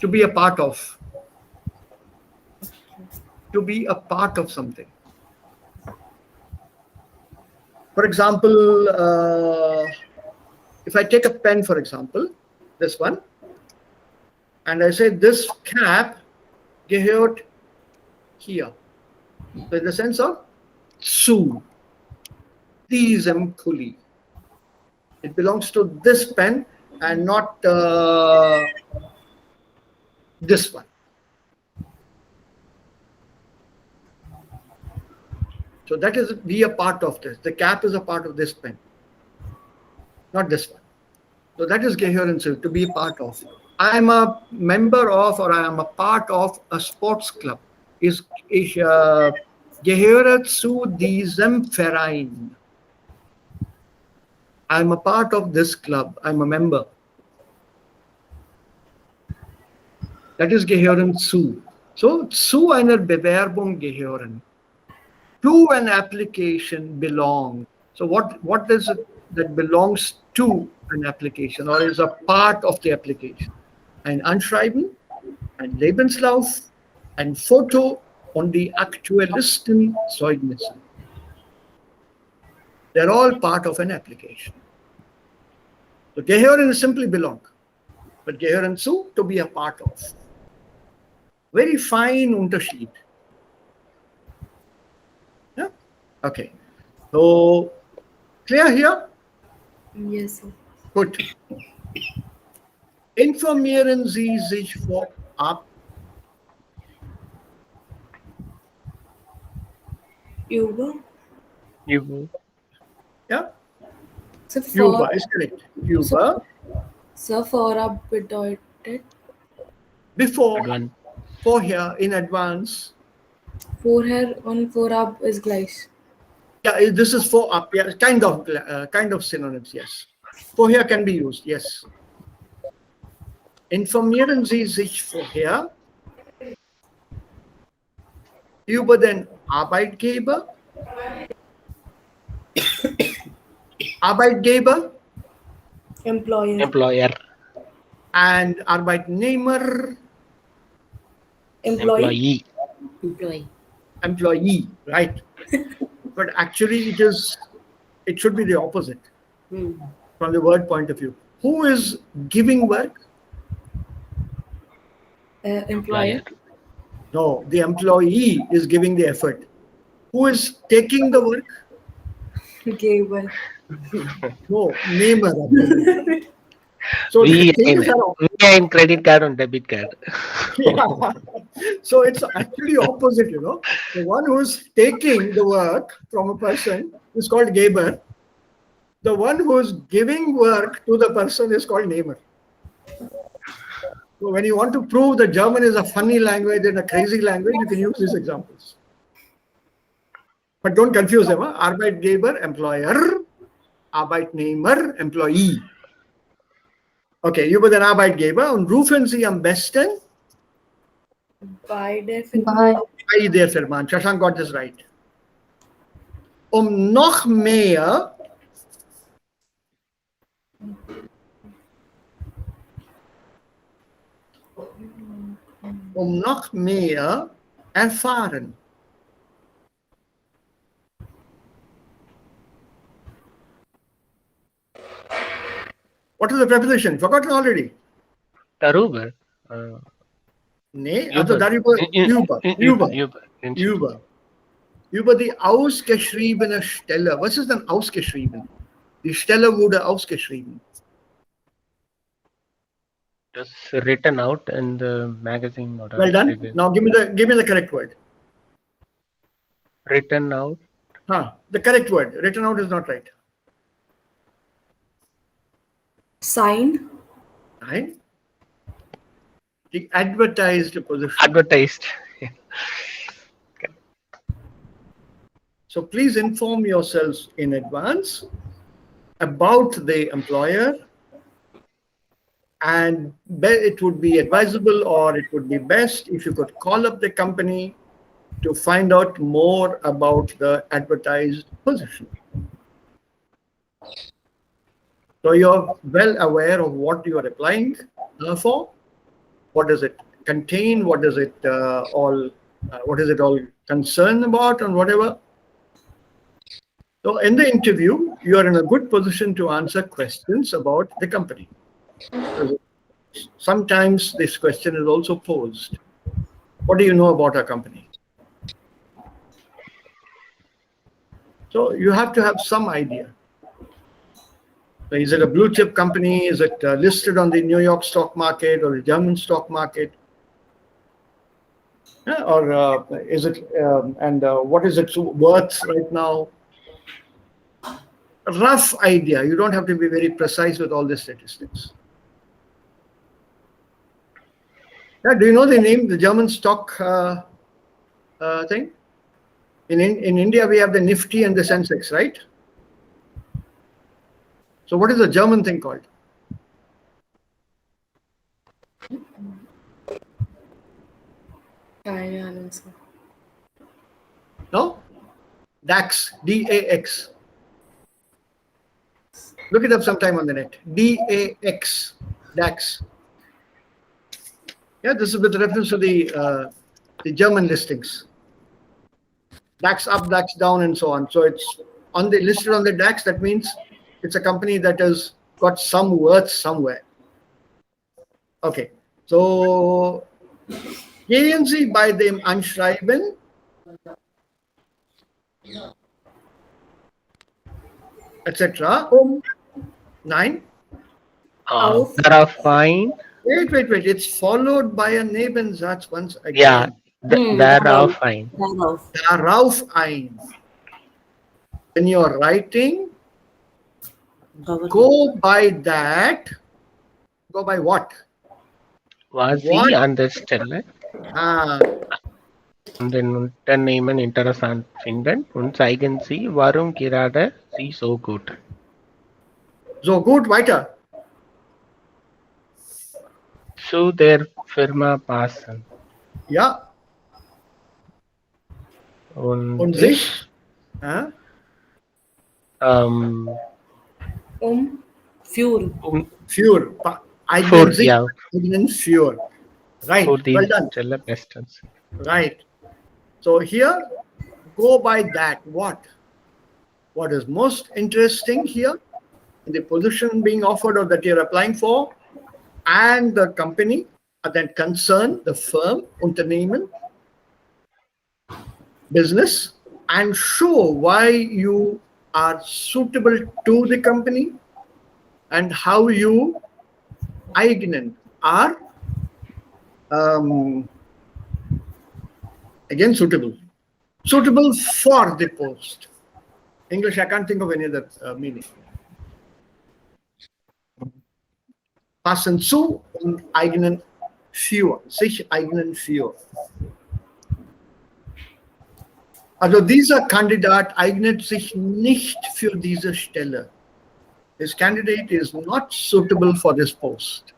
Speaker 1: To be a part of. To be a part of something. For example, if I take a pen, for example, this one, and I say this cap gehört hier. So in the sense of zu diesem Pulli. It belongs to this pen and not this one. So that is be a part of this. The cap is a part of this pen, not this one. So that is gehören zu, to be a part of. I am a member of, or I am a part of a sports club. Ich gehöre zu diesem Verein. I am a part of this club. I am a member. That is gehören zu. So zu einer Bewerbung gehören. To an application belong. So what is it that belongs to an application or is a part of the application? Ein Anschreiben, ein Lebenslauf, ein Foto und die aktuellsten Zeugnisse. They're all part of an application. So gehören is simply belong, but gehören zu, to be a part of. Very fine Unterschied. Yeah? Okay. So clear here?
Speaker 2: Yes, sir.
Speaker 1: Gut. Informieren Sie sich vorab.
Speaker 2: Über.
Speaker 1: Ja?
Speaker 2: So
Speaker 1: Über ist correct. Über.
Speaker 2: So vorab bedeutet
Speaker 1: Before.
Speaker 4: Advan-
Speaker 1: Vorher, in advance.
Speaker 2: vorher und vorab ist gleich.
Speaker 1: Yeah, this is vorab. Yeah, kind of synonyms. Yes. Vorher can be used. Yes. Informieren Sie sich vorher über den Arbeitgeber. Arbeitgeber
Speaker 2: Employer.
Speaker 1: and Arbeitnehmer,
Speaker 2: Employee.
Speaker 1: employee, right? But actually it should be the opposite from the word point of view. Who is giving work?
Speaker 2: Employer.
Speaker 1: No, the employee is giving the effort. Who is taking the work?
Speaker 2: Giver.
Speaker 1: No, neighbor. So
Speaker 4: We
Speaker 1: the things are
Speaker 4: in credit card and debit card.
Speaker 1: yeah. So it's actually opposite, you know. The one who's taking the work from a person is called Geber. The one who's giving work to the person is called Nehmer. So when you want to prove that German is a funny language and a crazy language, you can use these examples. But don't confuse them. Huh? Arbeitgeber, employer. Arbeitnehmer, employee. Okay, über den Arbeitgeber und rufen Sie am besten
Speaker 2: Bei der Firma.
Speaker 5: By
Speaker 1: bei der Firma. Shashank got this right. Noch mehr Noch mehr erfahren. What is the preposition? Forgotten already.
Speaker 4: Darüber.
Speaker 1: Nee, also
Speaker 4: Über.
Speaker 1: darüber, über.
Speaker 4: Über.
Speaker 1: Über die ausgeschriebene Stelle. Was ist denn ausgeschrieben? Die Stelle wurde ausgeschrieben.
Speaker 4: Das written out in the magazine or
Speaker 1: Well done.
Speaker 4: review.
Speaker 1: Now give me the correct word.
Speaker 4: Written out.
Speaker 1: The correct word. Written out is not right.
Speaker 2: Sign.
Speaker 1: Right? The advertised position.
Speaker 4: Advertised.
Speaker 1: So please inform yourselves in advance about the employer, and it would be advisable, or it would be best if you could call up the company to find out more about the advertised position. So you're well aware of what you are applying for. What does it contain? What does it all concerned about, and whatever. So in the interview, you are in a good position to answer questions about the company. Sometimes this question is also posed. What do you know about our company? So you have to have some idea. So is it a blue chip company? Is it listed on the New York stock market or the German stock market? Yeah, or is it, and what is it worth right now? A rough idea. You don't have to be very precise with all the statistics. Yeah, do you know the name, the German stock thing? In India, we have the Nifty and the Sensex, right? So what is the German thing called? No? DAX, D-A-X. Look it up sometime on the net. D-A-X, DAX. Yeah, this is with reference to the German listings. DAX up, DAX down, and so on. So it's listed on the DAX. That means it's a company that has got some worth somewhere. Okay, so gehen Sie bei dem Anschreiben etc. Nein.
Speaker 4: Darauf ein.
Speaker 1: Wait. It's followed by a Nebensatz once
Speaker 4: Yeah.
Speaker 1: again.
Speaker 4: Darauf ein.
Speaker 1: Darauf ein. When you're writing, go by that. Go by what?
Speaker 4: Was sie an der Stelle
Speaker 1: Ah,
Speaker 4: und den Unternehmen interessant finden und zeigen Sie, warum gerade sie so gut.
Speaker 1: so gut, weiter.
Speaker 4: Zu der Firma passen.
Speaker 1: Ja. Und sich? Ja?
Speaker 2: Für.
Speaker 1: Für.
Speaker 4: Für, ja.
Speaker 1: Für. Right.
Speaker 4: Für die
Speaker 1: Well done.
Speaker 4: Stelle bestens.
Speaker 1: Right. So here, go by that. What? What is most interesting here in the position being offered or that you're applying for, and the company that concern, the firm, Unternehmen, business, and show why you are suitable to the company and how you eignen are again suitable for the post. English, I can't think of any other meaning. Passen zu und eignen für, sich eignen für. Also dieser Kandidat eignet sich nicht für diese Stelle. This candidate is not suitable for this post.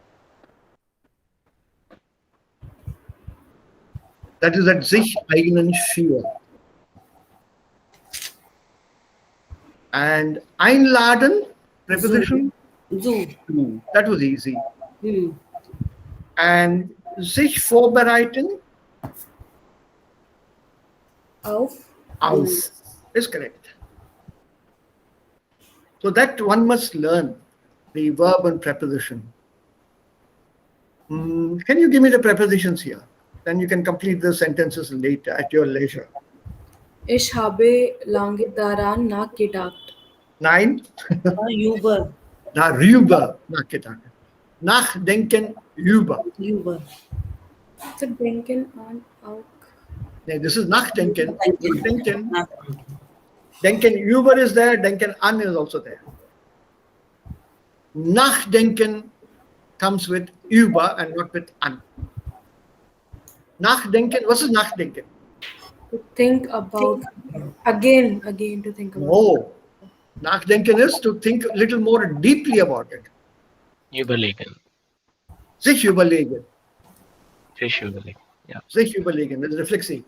Speaker 1: That is at sich eignen für. And einladen, preposition?
Speaker 3: Zu.
Speaker 1: That was easy. And sich vorbereiten.
Speaker 2: Auf.
Speaker 1: Auf is correct. So that one must learn the verb and preposition. Can you give me the prepositions here? Then you can complete the sentences later at your leisure.
Speaker 2: Ich habe lange daran nachgedacht.
Speaker 1: 9.
Speaker 3: Über.
Speaker 1: Darüber nachgedacht. Nachdenken über.
Speaker 3: Über.
Speaker 2: So denken an auch.
Speaker 1: Nee, this is nachdenken. Denken.
Speaker 3: Nach-
Speaker 1: Denken über is there. Denken an is also there. Nachdenken comes with über and not with an. Nachdenken. What is nachdenken?
Speaker 2: To think about. Again to think about.
Speaker 1: No. Nachdenken is to think a little more deeply about it.
Speaker 4: Überlegen.
Speaker 1: Sich überlegen.
Speaker 4: Sich überlegen. Yeah.
Speaker 1: Sich überlegen. That's reflexive.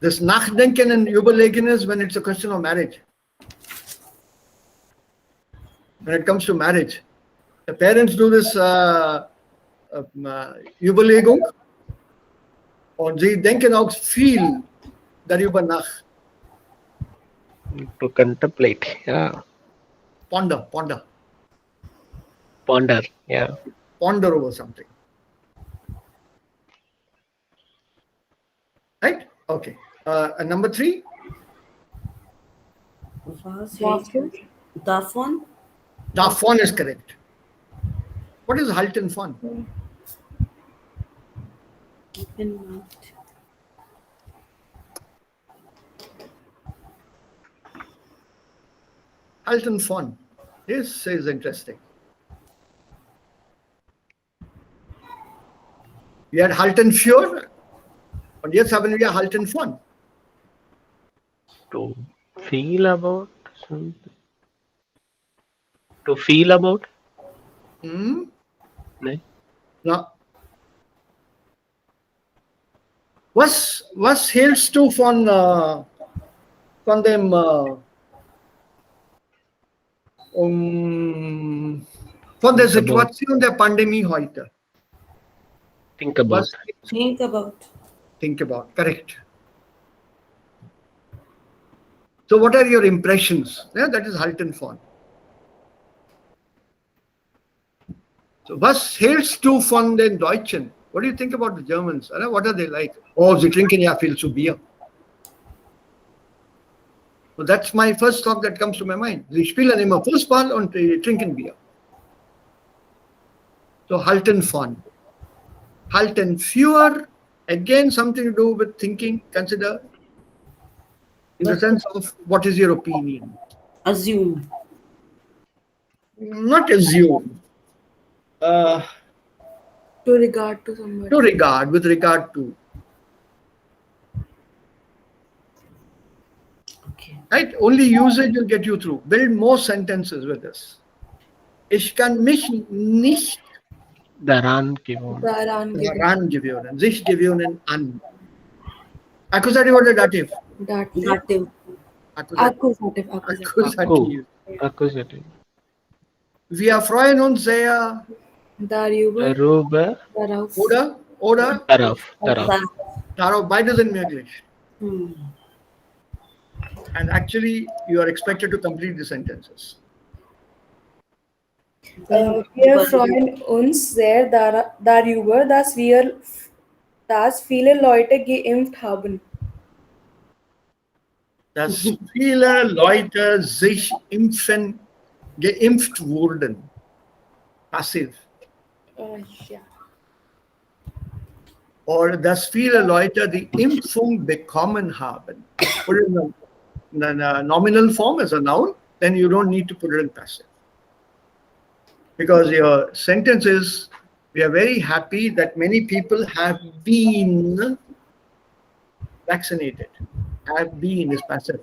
Speaker 1: This Nachdenken and Überlegen is when it's a question of marriage. When it comes to marriage, the parents do this Überlegung und sie denken auch viel darüber nach.
Speaker 4: To contemplate. Yeah.
Speaker 1: Ponder.
Speaker 4: Ponder. Yeah.
Speaker 1: Ponder over something. Right? Okay. And number 3?
Speaker 3: Was
Speaker 2: Davon.
Speaker 3: Davon.
Speaker 1: Davon is correct. What is halten von?
Speaker 3: Keep in mind.
Speaker 1: Halten von. This is interesting. Wir had halten für und jetzt haben wir halten von.
Speaker 4: To feel about something. To feel about?
Speaker 1: No.
Speaker 4: No.
Speaker 1: Was hältst du von dem von der Situation der Pandemie heute?
Speaker 4: Think about.
Speaker 3: Think about.
Speaker 1: Think about, correct. So what are your impressions? Yeah, that is halten von. So was hältst du von den Deutschen? What do you think about the Germans? What are they like? Oh, sie trinken ja viel zu Bier. So that's my first thought that comes to my mind. Sie spielen immer Fußball und trinken Bier. So halten von. Halten für, again something to do with thinking, consider, in the sense of what is your opinion.
Speaker 3: Assume.
Speaker 1: Not assume.
Speaker 2: To regard to somebody.
Speaker 1: To regard, with regard to.
Speaker 3: Okay.
Speaker 1: Right? Only usage will get you through. Build more sentences with this. Ich kann mich nicht
Speaker 4: Daran gewöhnen.
Speaker 1: daran gewöhnen, sich gewöhnen an. Accusative or dative?
Speaker 3: Dative.
Speaker 1: Accusative.
Speaker 2: Accusative.
Speaker 4: Accusative.
Speaker 1: Wir freuen uns sehr.
Speaker 4: Darüber.
Speaker 2: Darauf.
Speaker 1: Oder?
Speaker 4: Darauf.
Speaker 1: Darauf, beides in English.
Speaker 3: Hmm.
Speaker 1: And actually, you are expected to complete the sentences.
Speaker 2: Wir freuen uns sehr darüber, dass viele Leute geimpft haben.
Speaker 1: Dass viele Leute sich geimpft wurden. Passiv.
Speaker 2: Ja.
Speaker 1: Oder dass viele Leute die Impfung bekommen haben. Put it in a nominal form as a noun, then you don't need to put it in passive. Because your sentence is, we are very happy that many people have been vaccinated. Have been is passive.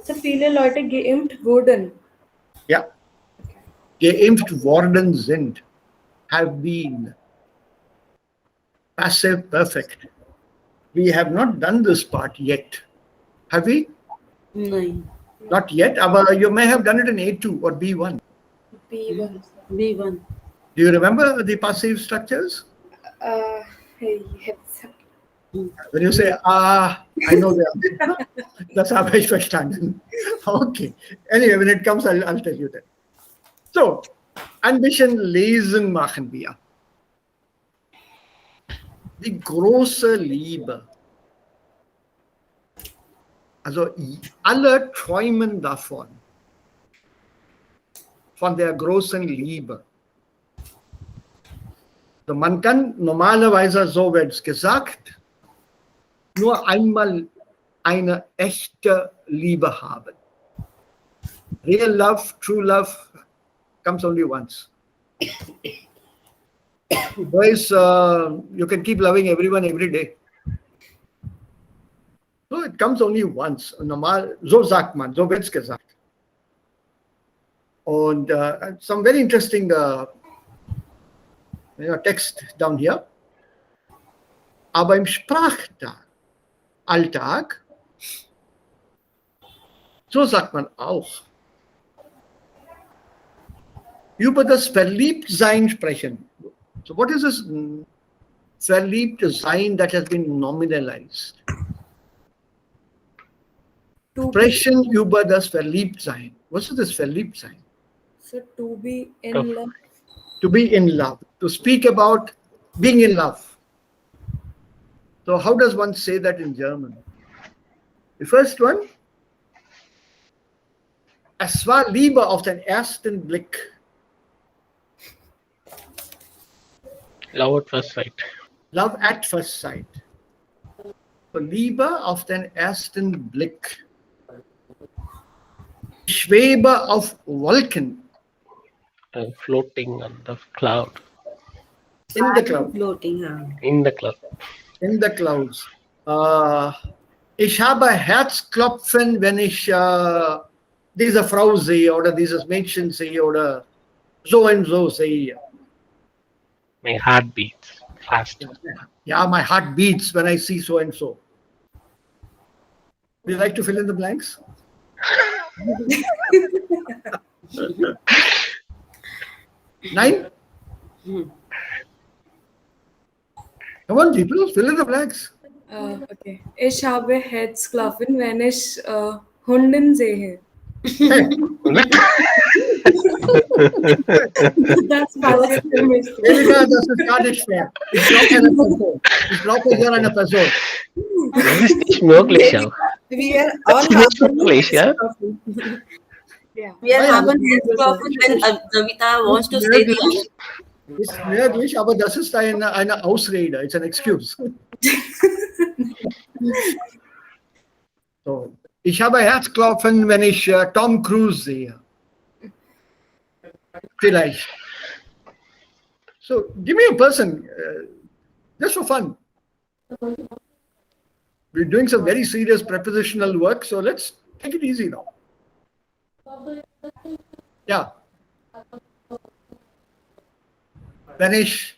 Speaker 2: So viele Leute geimpft wurden.
Speaker 1: Ja. Geimpft worden sind. Have been. Passive perfect. We have not done this part yet. Have we?
Speaker 3: No.
Speaker 1: Not yet, but you may have done it in A2 or B1.
Speaker 2: B1.
Speaker 3: B1.
Speaker 1: Do you remember the passive structures?
Speaker 2: Hey, it's
Speaker 1: When you say, I know that. Das habe ich verstanden. Okay. Anyway, when it comes, I'll tell you that. So, Ambition lesen machen wir. Die große Liebe. Also alle träumen davon. Von der großen Liebe. Also man kann normalerweise, so wird es gesagt, nur einmal eine echte Liebe haben. Real love, true love comes only once. Otherwise, you can keep loving everyone every day. So it comes only once. Normal, so sagt man, so wird's gesagt. Und some very interesting text down here. Aber im Sprachalltag, so sagt man auch, über das Verliebtsein sprechen. So what is this Verliebtsein that has been nominalized? Sprechen über das Verliebtsein. What is this Verliebtsein?
Speaker 2: So to be in love.
Speaker 1: To be in love. To speak about being in love. So how does one say that in German? The first one. Es war Liebe auf den ersten Blick.
Speaker 4: Love at first sight.
Speaker 1: Love at first sight. So Liebe auf den ersten Blick. Ich schwebe auf Wolken.
Speaker 4: Floating on the cloud.
Speaker 1: In the cloud.
Speaker 3: Floating.
Speaker 4: In the cloud.
Speaker 1: In the clouds. Ich habe Herzklopfen, wenn ich diese Frau sehe oder dieses Mädchen sehe oder so und so sehe.
Speaker 4: My heart beats fast.
Speaker 1: Yeah, my heart beats when I see so and so. Would you like to fill in the blanks? Nine? Come on, people, fill in the blanks.
Speaker 2: Okay. Ich habe Herzklopfen, wenn ich Hunden sehe. Das passt für mich.
Speaker 1: Erika, das ist gar nicht fair. Ich brauche hier eine Person.
Speaker 4: Das ist nicht möglich auch.
Speaker 3: Wir
Speaker 4: Das ist nicht möglich, ja?
Speaker 2: Yeah.
Speaker 3: Wir haben Herzklopfen, wenn Savita wants to say the
Speaker 1: Ist möglich, aber das ist eine Ausrede. It's an excuse. So. Ich habe Herzklopfen, wenn ich Tom Cruise sehe. Vielleicht. So, give me a person, just for fun. We're doing some very serious prepositional work, so let's take it easy now. Yeah. Wenn ich.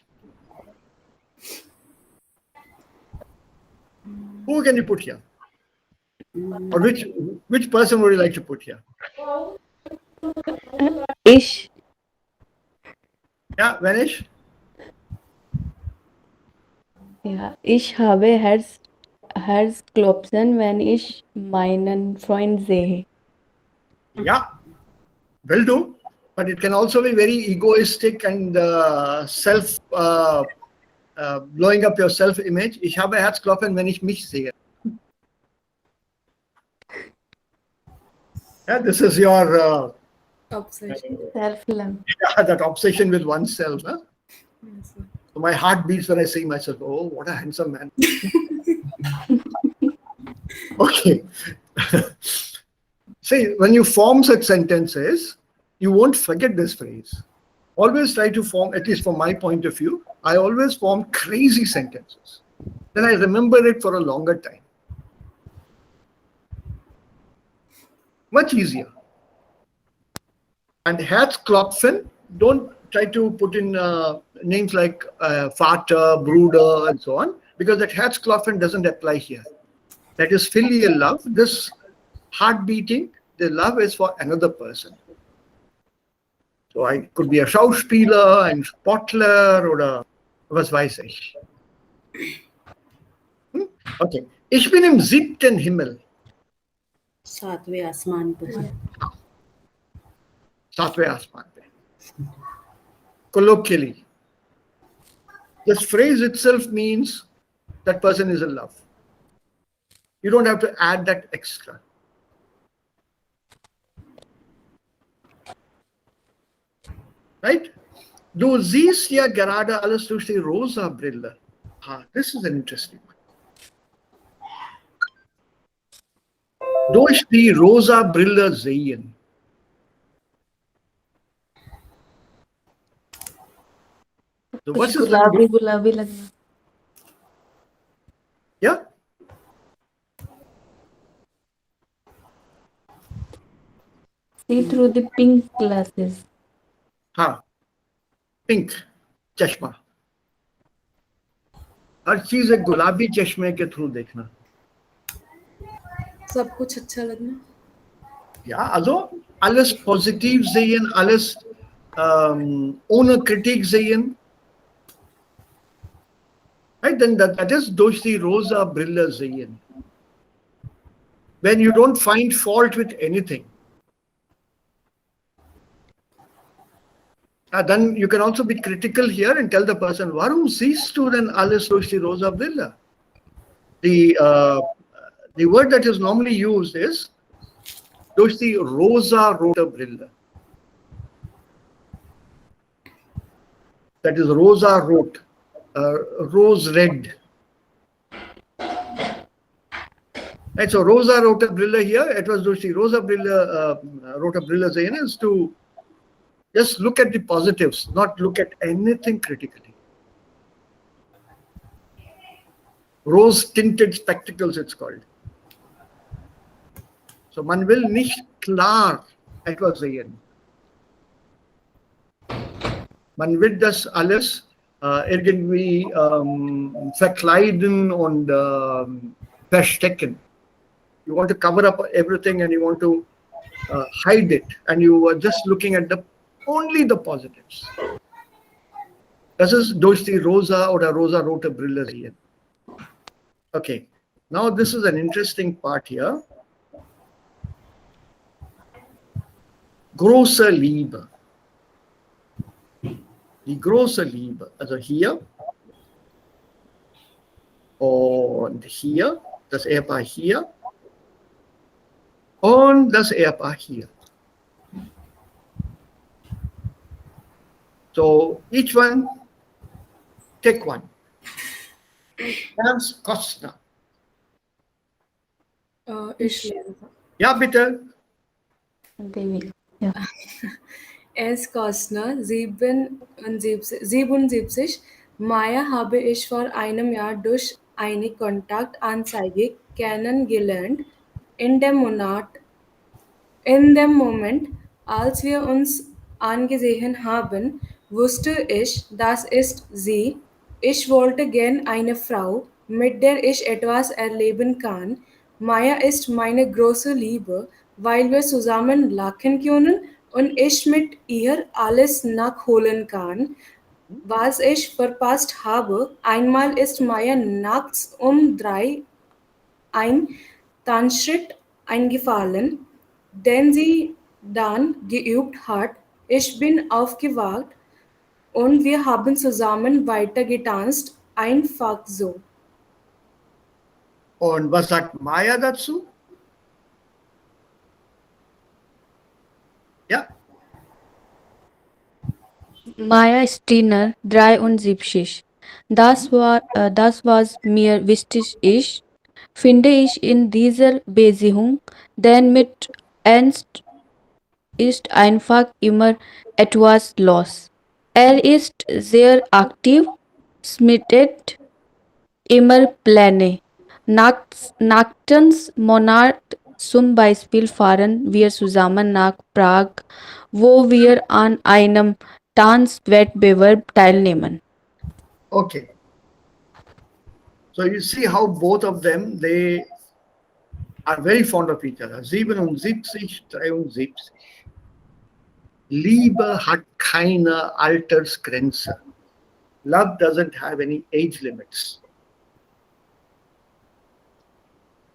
Speaker 1: Who can you put here? Or which person would you like to put here?
Speaker 5: Ich.
Speaker 1: Ja, wenn ich?
Speaker 5: Ja, ich habe Herzklopfen, wenn ich meinen Freund sehe.
Speaker 1: Yeah, will do. But it can also be very egoistic and blowing up your self-image. Ich habe Herzklopfen, wenn ich mich sehe. Yeah, this is your
Speaker 2: Obsession.
Speaker 5: Self-love.
Speaker 1: yeah, that obsession with oneself. Huh?
Speaker 2: Yes.
Speaker 1: So my heart beats when I see myself. Oh, what a handsome man. Okay. See, when you form such sentences, you won't forget this phrase. Always try to form, at least from my point of view, I always form crazy sentences. Then I remember it for a longer time. Much easier. And Herzklopfen, don't try to put in names like Vater, Bruder, and so on, because that Herzklopfen doesn't apply here. That is filial love. This heart beating, the love is for another person. So I could be a Schauspieler, ein Sportler oder was weiß ich. Okay. Ich bin im 7. Himmel.
Speaker 3: 7वें आसमान पर.
Speaker 1: 7वें आसमान पे. Colloquially. This phrase itself means that person is in love. You don't have to add that extra. Right? Du siehst ja gerade alles durch die rosa Brille. This is an interesting one. Durch die rosa Brille sehen. So what's this
Speaker 5: गुलाबी गुलाबी लगना.
Speaker 1: Yeah?
Speaker 5: See through the pink glasses.
Speaker 1: Pink चश्मा. हर चीज एक गुलाबी चश्मे के through देखना.
Speaker 2: सब कुछ अच्छा लगना.
Speaker 1: Ja, also alles positiv sehen, alles ohne Kritik sehen. Right? Then that is durch die rosa Brille sehen. When you don't find fault with anything. Then you can also be critical here and tell the person, warum siehst du denn alles durch die rosa Brille? The word that is normally used is durch die rosa-rote Brille. That is rosa-rot, rose-red. Right, so rosa-rote Brille here, it was durch die rosa Brille, rote Brille sehen is to just look at the positives, not look at anything critically. Rose-tinted spectacles, it's called. So man will nicht klar etwas sehen. Man wird das alles irgendwie verkleiden und verstecken. You want to cover up everything and you want to hide it, and you are just looking at only the positives. Das ist durch die rosa oder rosa-rote Brille sehen. Okay, now this is an interesting part here. Große Liebe. Die große Liebe, also hier und hier, das Ehepaar hier und das Ehepaar hier. So each one, take one. Ernst Kostner.
Speaker 2: Ich
Speaker 1: Ja, bitte.
Speaker 5: Devi. Ja.
Speaker 2: S. Kostner, 77. Maya habe ich vor einem Jahr durch eine Kontaktanzeige kennengelernt. In dem Moment, als wir uns angesehen haben, wusste ich, das ist sie. Ich wollte gern eine Frau, mit der ich etwas erleben kann. Maya ist meine große Liebe, weil wir zusammen lachen können und ich mit ihr alles nachholen kann, was ich verpasst habe. Einmal ist Maya nachts um 3 ein Tanzschritt eingefallen, den sie dann geübt hat. Ich bin aufgewacht und wir haben zusammen weiter getanzt, einfach so.
Speaker 1: Und was sagt Maya dazu? Ja.
Speaker 5: Maya Steiner, 73. Das was mir wichtig ist, finde ich in dieser Beziehung, denn mit Ernst ist einfach immer etwas los. Er ist sehr aktiv, schmiedet immer Pläne. Nachtens Monat zum Beispiel fahren wir zusammen nach Prag, wo wir an einem Tanzwettbewerb teilnehmen.
Speaker 1: Okay. So you see how both of them, they are very fond of each other. 77, 73. Liebe hat keine Altersgrenze. Love doesn't have any age limits.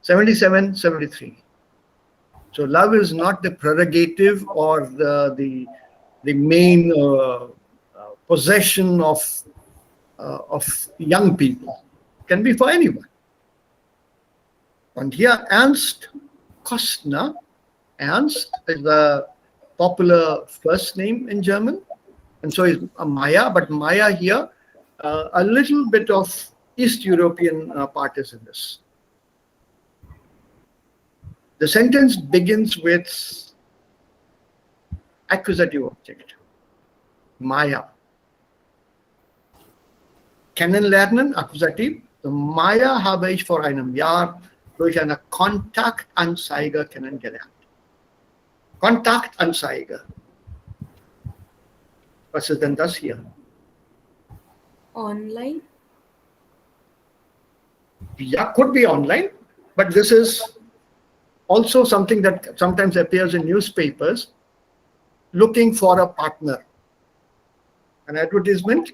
Speaker 1: 77, 73. So love is not the prerogative or the main possession of young people. It can be for anyone. And here Ernst Kostner, Ernst is the popular first name in German, and so is Maya, but Maya here, a little bit of East European part is in this. The sentence begins with accusative object, Maya. Kennenlernen, Akkusativ. Maya habe ich vor einem Jahr durch eine Kontaktanzeige kennengelernt. Kontaktanzeige. Was ist denn das hier?
Speaker 2: Online?
Speaker 1: Yeah, could be online, but this is also something that sometimes appears in newspapers, looking for a partner. An advertisement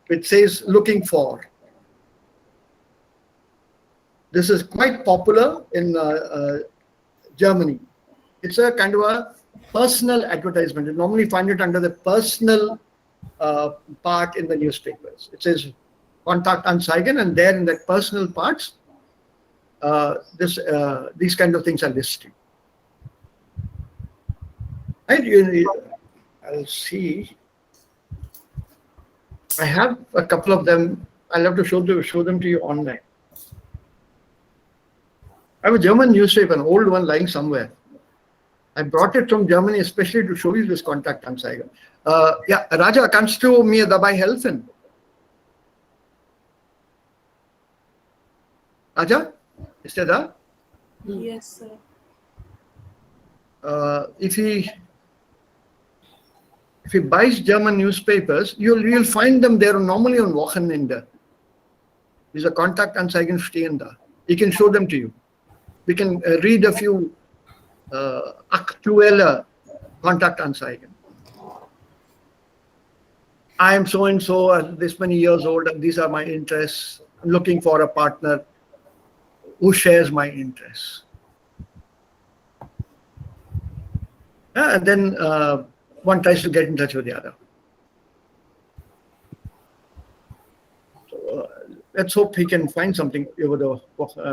Speaker 1: which says looking for. This is quite popular in Germany. It's a kind of a personal advertisement. You normally find it under the personal part in the newspapers. It says Kontaktanzeigen, and there in that personal parts, these kind of things are listed. Right? I'll see. I have a couple of them. I'll have to show them to you online. I have a German newspaper, an old one lying somewhere. I brought it from Germany especially to show you this Kontaktanzeige. Ja, Raja, kannst du mir dabei helfen? Raja, ist der da?
Speaker 2: Yes, sir.
Speaker 1: If he buys German newspapers, you'll find them there normally on Wochenende. Diese Kontaktanzeigen stehen da. He can show them to you. We can read a few aktuelle Kontaktanzeigen. I am so and so, this many years old, and these are my interests. I'm looking for a partner who shares my interests. And then one tries to get in touch with the other. So, let's hope he can find something over the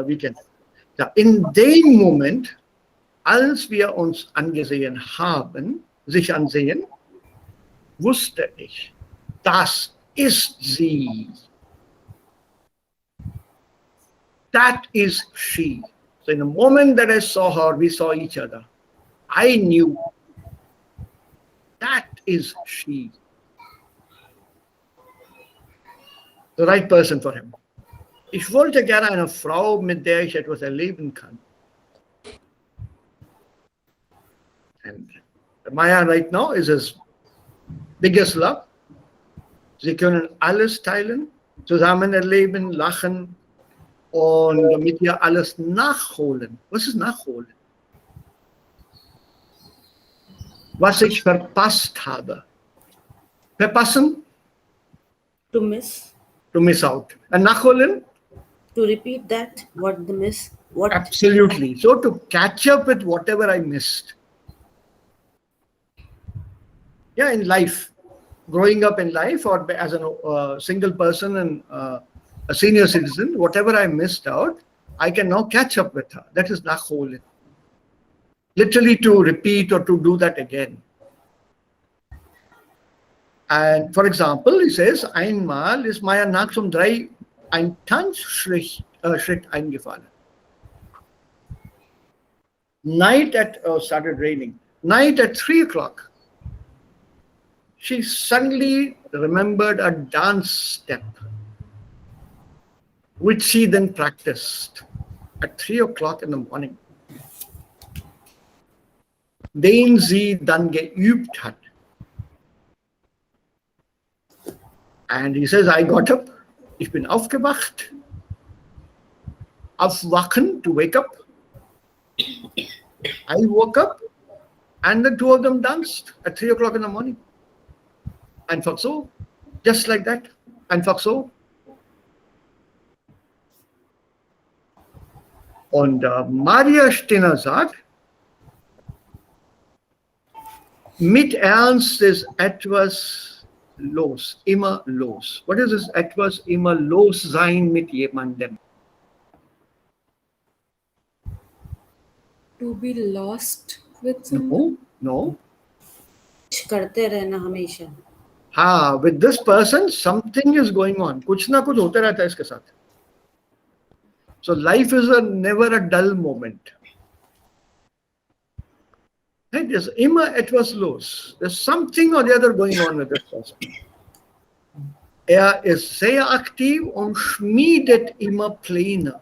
Speaker 1: weekend. Ja, in dem Moment, als wir uns angesehen haben, sich ansehen, wusste ich, das ist sie. That is she. So in the moment that I saw her, we saw each other. I knew that is she. The right person for him. Ich wollte gerne eine Frau, mit der ich etwas erleben kann. And Maya right now is his biggest love. Sie können alles teilen, zusammen erleben, lachen und mit ihr alles nachholen. Was ist nachholen? Was ich verpasst habe. Verpassen?
Speaker 3: To miss.
Speaker 1: To miss out. And nachholen?
Speaker 3: To repeat that. What the miss? What?
Speaker 1: Absolutely. So to catch up with whatever I missed. Yeah, in life. Growing up in life or as a single person and a senior citizen, whatever I missed out, I can now catch up with her. That is nachholen. Literally to repeat or to do that again. And for example, he says, einmal ist Maya nachts 3 ein Tanzschritt eingefallen. Started raining. Night at 3 o'clock. She suddenly remembered a dance step, which she then practiced at 3 o'clock in the morning. Den sie dann geübt hat. And he says, I got up. Ich bin aufgewacht. Aufwachen, to wake up. I woke up And the two of them danced at 3 o'clock in the morning. Einfach so, just like that. Einfach so. Und Maria Stinner sagt, mit Ernst ist etwas los, immer los. What is this etwas immer los sein mit jemandem?
Speaker 2: To be lost with someone?
Speaker 1: No.
Speaker 3: करते रहना हमेशा.
Speaker 1: हाँ, with this person something is going on. कुछ ना कुछ होता रहता है इसके साथ. So life is never a dull moment. Right? There's immer etwas los. There's something or the other going on with this person. Ist sehr aktiv und schmiedet immer Pläne.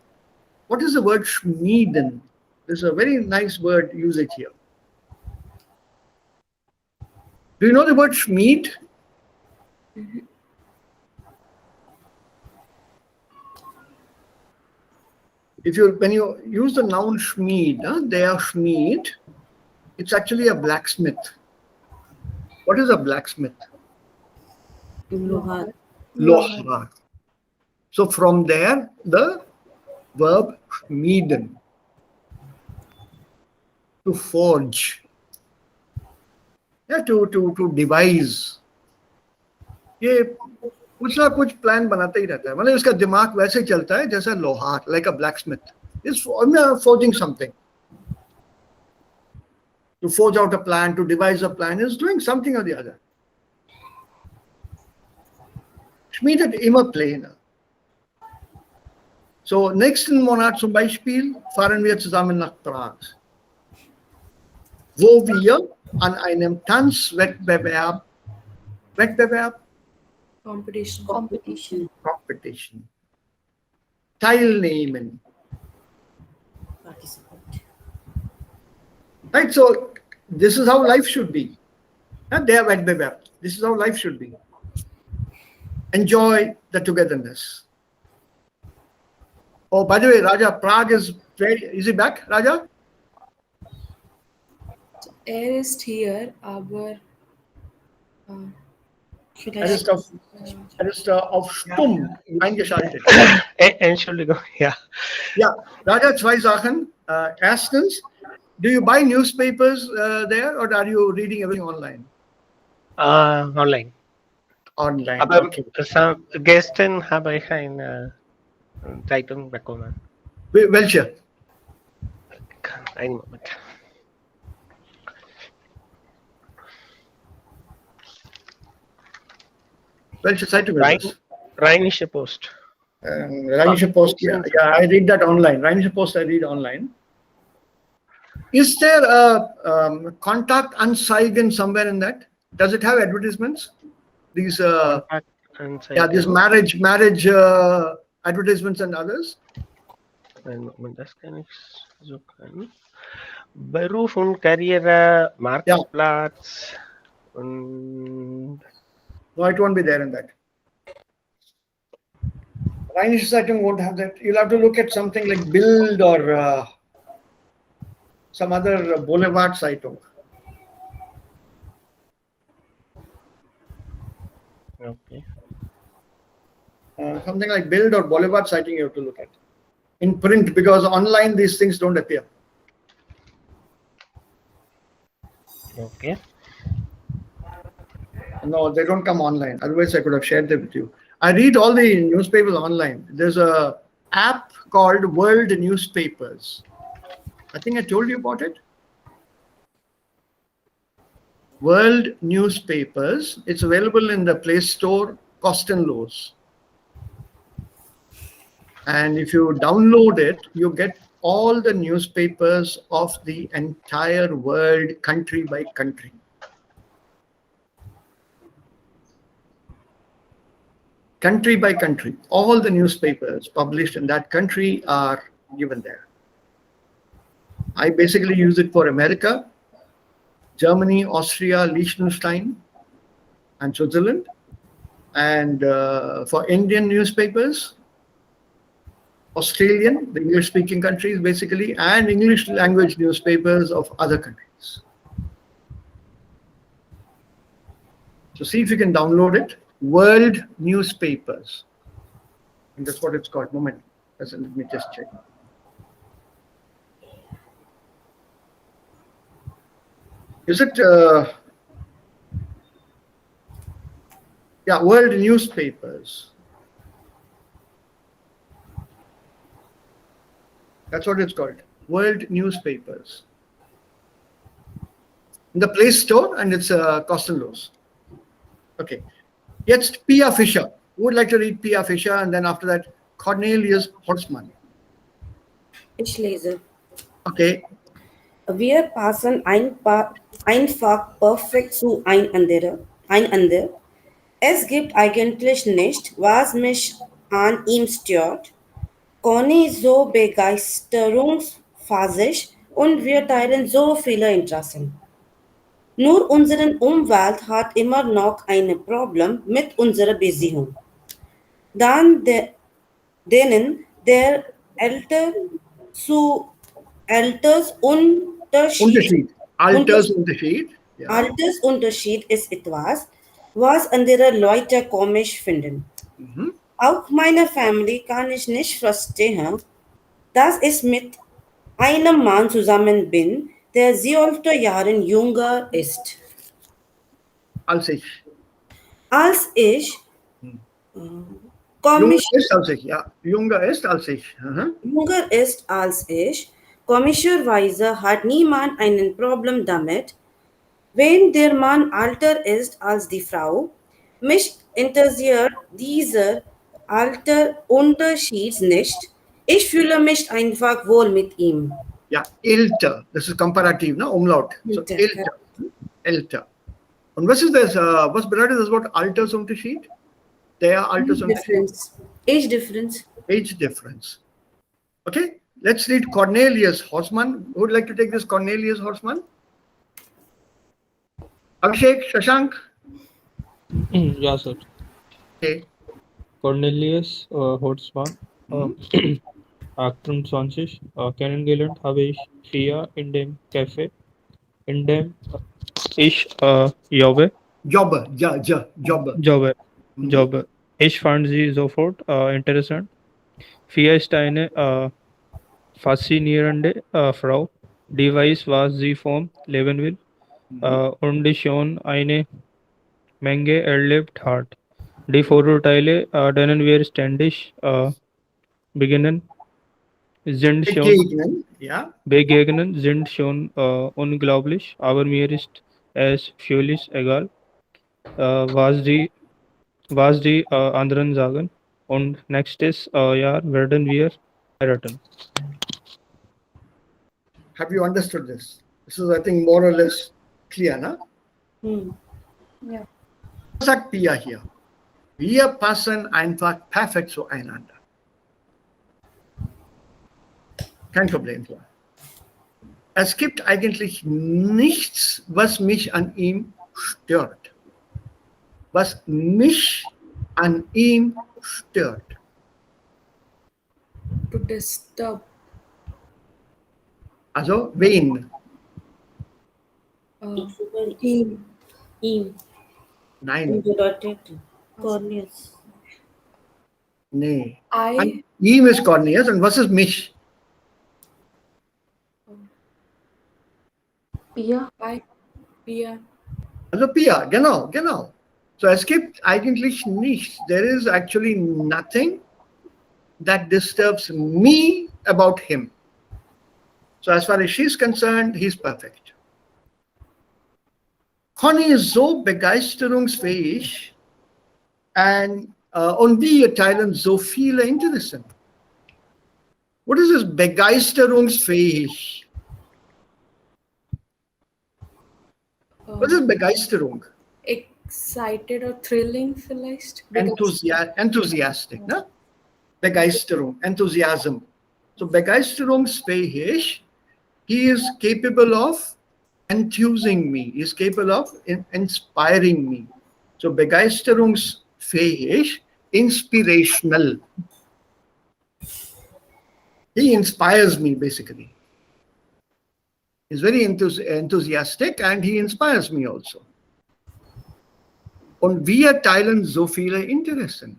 Speaker 1: What is the word schmieden? There's a very nice word usage here. Do you know the word schmied? When you use the noun schmied, they are schmied, it's actually a blacksmith. What is a blacksmith?
Speaker 3: लोहार.
Speaker 1: Lohar. So from there, the verb schmieden, to forge, to devise. ये कुछ ना कुछ plan बनाता ही रहता है. मतलब इसका दिमाग वैसे चलता है जैसा लोहार, like a blacksmith is forging something. To forge out a plan, to devise a plan, is doing something or the other. Schmiedet immer Pläne. So, nächsten Monat zum Beispiel fahren wir zusammen nach Prag, wo wir an einem Tanzwettbewerb
Speaker 2: Competition.
Speaker 1: teilnehmen.
Speaker 3: Participate.
Speaker 1: Right? So, this is how life should be. Der Wettbewerb. This is how life should be. Enjoy the togetherness. Oh, by the way, Raja, Prague is he back, Raja?
Speaker 2: Er ist hier, aber
Speaker 1: Er ist auf stumm eingeschaltet.
Speaker 4: Entschuldigung, ja.
Speaker 1: Ja, Raja, zwei Sachen. Erstens, do you buy newspapers there or are you reading everything online?
Speaker 4: Online.
Speaker 1: Online,
Speaker 4: Aber
Speaker 1: okay.
Speaker 4: gestern habe ich eine Zeitung bekommen.
Speaker 1: Welche?
Speaker 4: Einen Moment.
Speaker 1: Welche Zeitung ist das?
Speaker 4: Rheinische Post.
Speaker 1: Rheinische Post, yeah, I read that online. Rheinische Post, I read online. Is there a Kontaktanzeigen somewhere in that? Does it have advertisements? These these marriage advertisements and others?
Speaker 4: Einen Moment, das kann ich suchen. Beruf und Karriere, Marktplatz und...
Speaker 1: No, it won't be there in that. Rheinische Zeitung won't have that. You'll have to look at something like Bild or some other Boulevard Zeitung.
Speaker 4: Okay.
Speaker 1: Something like Bild or Boulevard Zeitung you have to look at. In print, because online these things don't appear.
Speaker 4: Okay.
Speaker 1: No, they don't come online. Otherwise, I could have shared them with you. I read all the newspapers online. There's a app called World Newspapers. I think I told you about it. World Newspapers. It's available in the Play Store, cost and lows. And if you download it, you get all the newspapers of the entire world, country by country. Country by country, all the newspapers published in that country are given there. I basically use it for America, Germany, Austria, Liechtenstein, and Switzerland. And for Indian newspapers, Australian, the English-speaking countries basically, and English language newspapers of other countries. So see if you can download it. World newspapers. And that's what it's called. Moment. Let me just check. Is it? Yeah, world newspapers. That's what it's called. World newspapers. In the Play Store, and it's kostenlos. Okay. Jetzt Pia Fischer. Who would like to read Pia Fischer? And then after that, Cornelius Horstmann.
Speaker 3: Ich lese.
Speaker 1: Okay.
Speaker 3: Wir passen einfach perfekt zueinander. Es gibt eigentlich nicht, was mich an ihm stört. Conny ist so begeisterungsphasig und wir teilen so viele Interessen. Nur unsere Umwelt hat immer noch ein Problem mit unserer Beziehung. Denen der
Speaker 1: Altersunterschied. Ja.
Speaker 3: Altersunterschied ist etwas, was andere Leute komisch finden. Auch meine Familie kann ich nicht verstehen, dass ich mit einem Mann zusammen bin, der 12 Jahre jünger ist.
Speaker 1: Als ich.
Speaker 3: Jünger
Speaker 1: ist als ich.
Speaker 3: Jünger ist als ich. Komischerweise hat niemand ein Problem damit, wenn der Mann älter ist als die Frau. Mich interessiert dieser Alterunterschied nicht. Ich fühle mich einfach wohl mit ihm.
Speaker 1: Ja, älter. Das ist komparativ, ne? Umlaut. So, älter. Und was ist das? Was bedeutet das Wort Altersunterschied? Der Altersunterschied?
Speaker 3: Age difference.
Speaker 1: Age difference. Okay, let's read Cornelius Horstmann. Who would like to take this Cornelius Horstmann? Abhishek, Shashank?
Speaker 6: Yeah, sir.
Speaker 1: Okay.
Speaker 6: Cornelius Horstmann. 28, kennengelernt habe ich Fia in dem Café, in dem ich jobbe. Ich fand sie sofort interessant. Fia ist eine faszinierende Frau, die weiß, was sie vom Leben will und die schon eine Menge erlebt hat. Die Vorurteile, denen wir ständig begegnen, sind schon unglaublich, aber mir ist es völlig egal, was die anderen sagen. Und nächstes Jahr werden wir heiraten.
Speaker 1: Have you understood this? This is, I think, more or less clear, na?
Speaker 2: Ja.
Speaker 1: Was sagt Pia hier? Wir passen einfach perfekt zueinander. Kein Problem hier. Es gibt eigentlich nichts, was mich an ihm stört. Was mich an ihm stört.
Speaker 2: To disturb.
Speaker 1: Also, wen?
Speaker 3: Ihm.
Speaker 1: Nein.
Speaker 3: Bedeutet Cornelius.
Speaker 1: Nee. Ihm ist Cornelius und was ist mich?
Speaker 5: Pia.
Speaker 2: Pia.
Speaker 1: Also Pia, genau. So es gibt eigentlich nichts. There is actually nothing that disturbs me about him. So as far as she's concerned, he's perfect. Conny ist so begeisterungsfähig und wir teilen so viele Interessen. What is this begeisterungsfähig? Was ist Begeisterung?
Speaker 2: Excited or thrilling vielleicht?
Speaker 1: Enthusiastic, ne? Begeisterung, Enthusiasm. So begeisterungsfähig, he is capable of enthusing me, he is capable of inspiring me. So begeisterungsfähig, inspirational. He inspires me basically. He's very enthusiastic and he inspires me also. Und wir teilen so viele Interessen.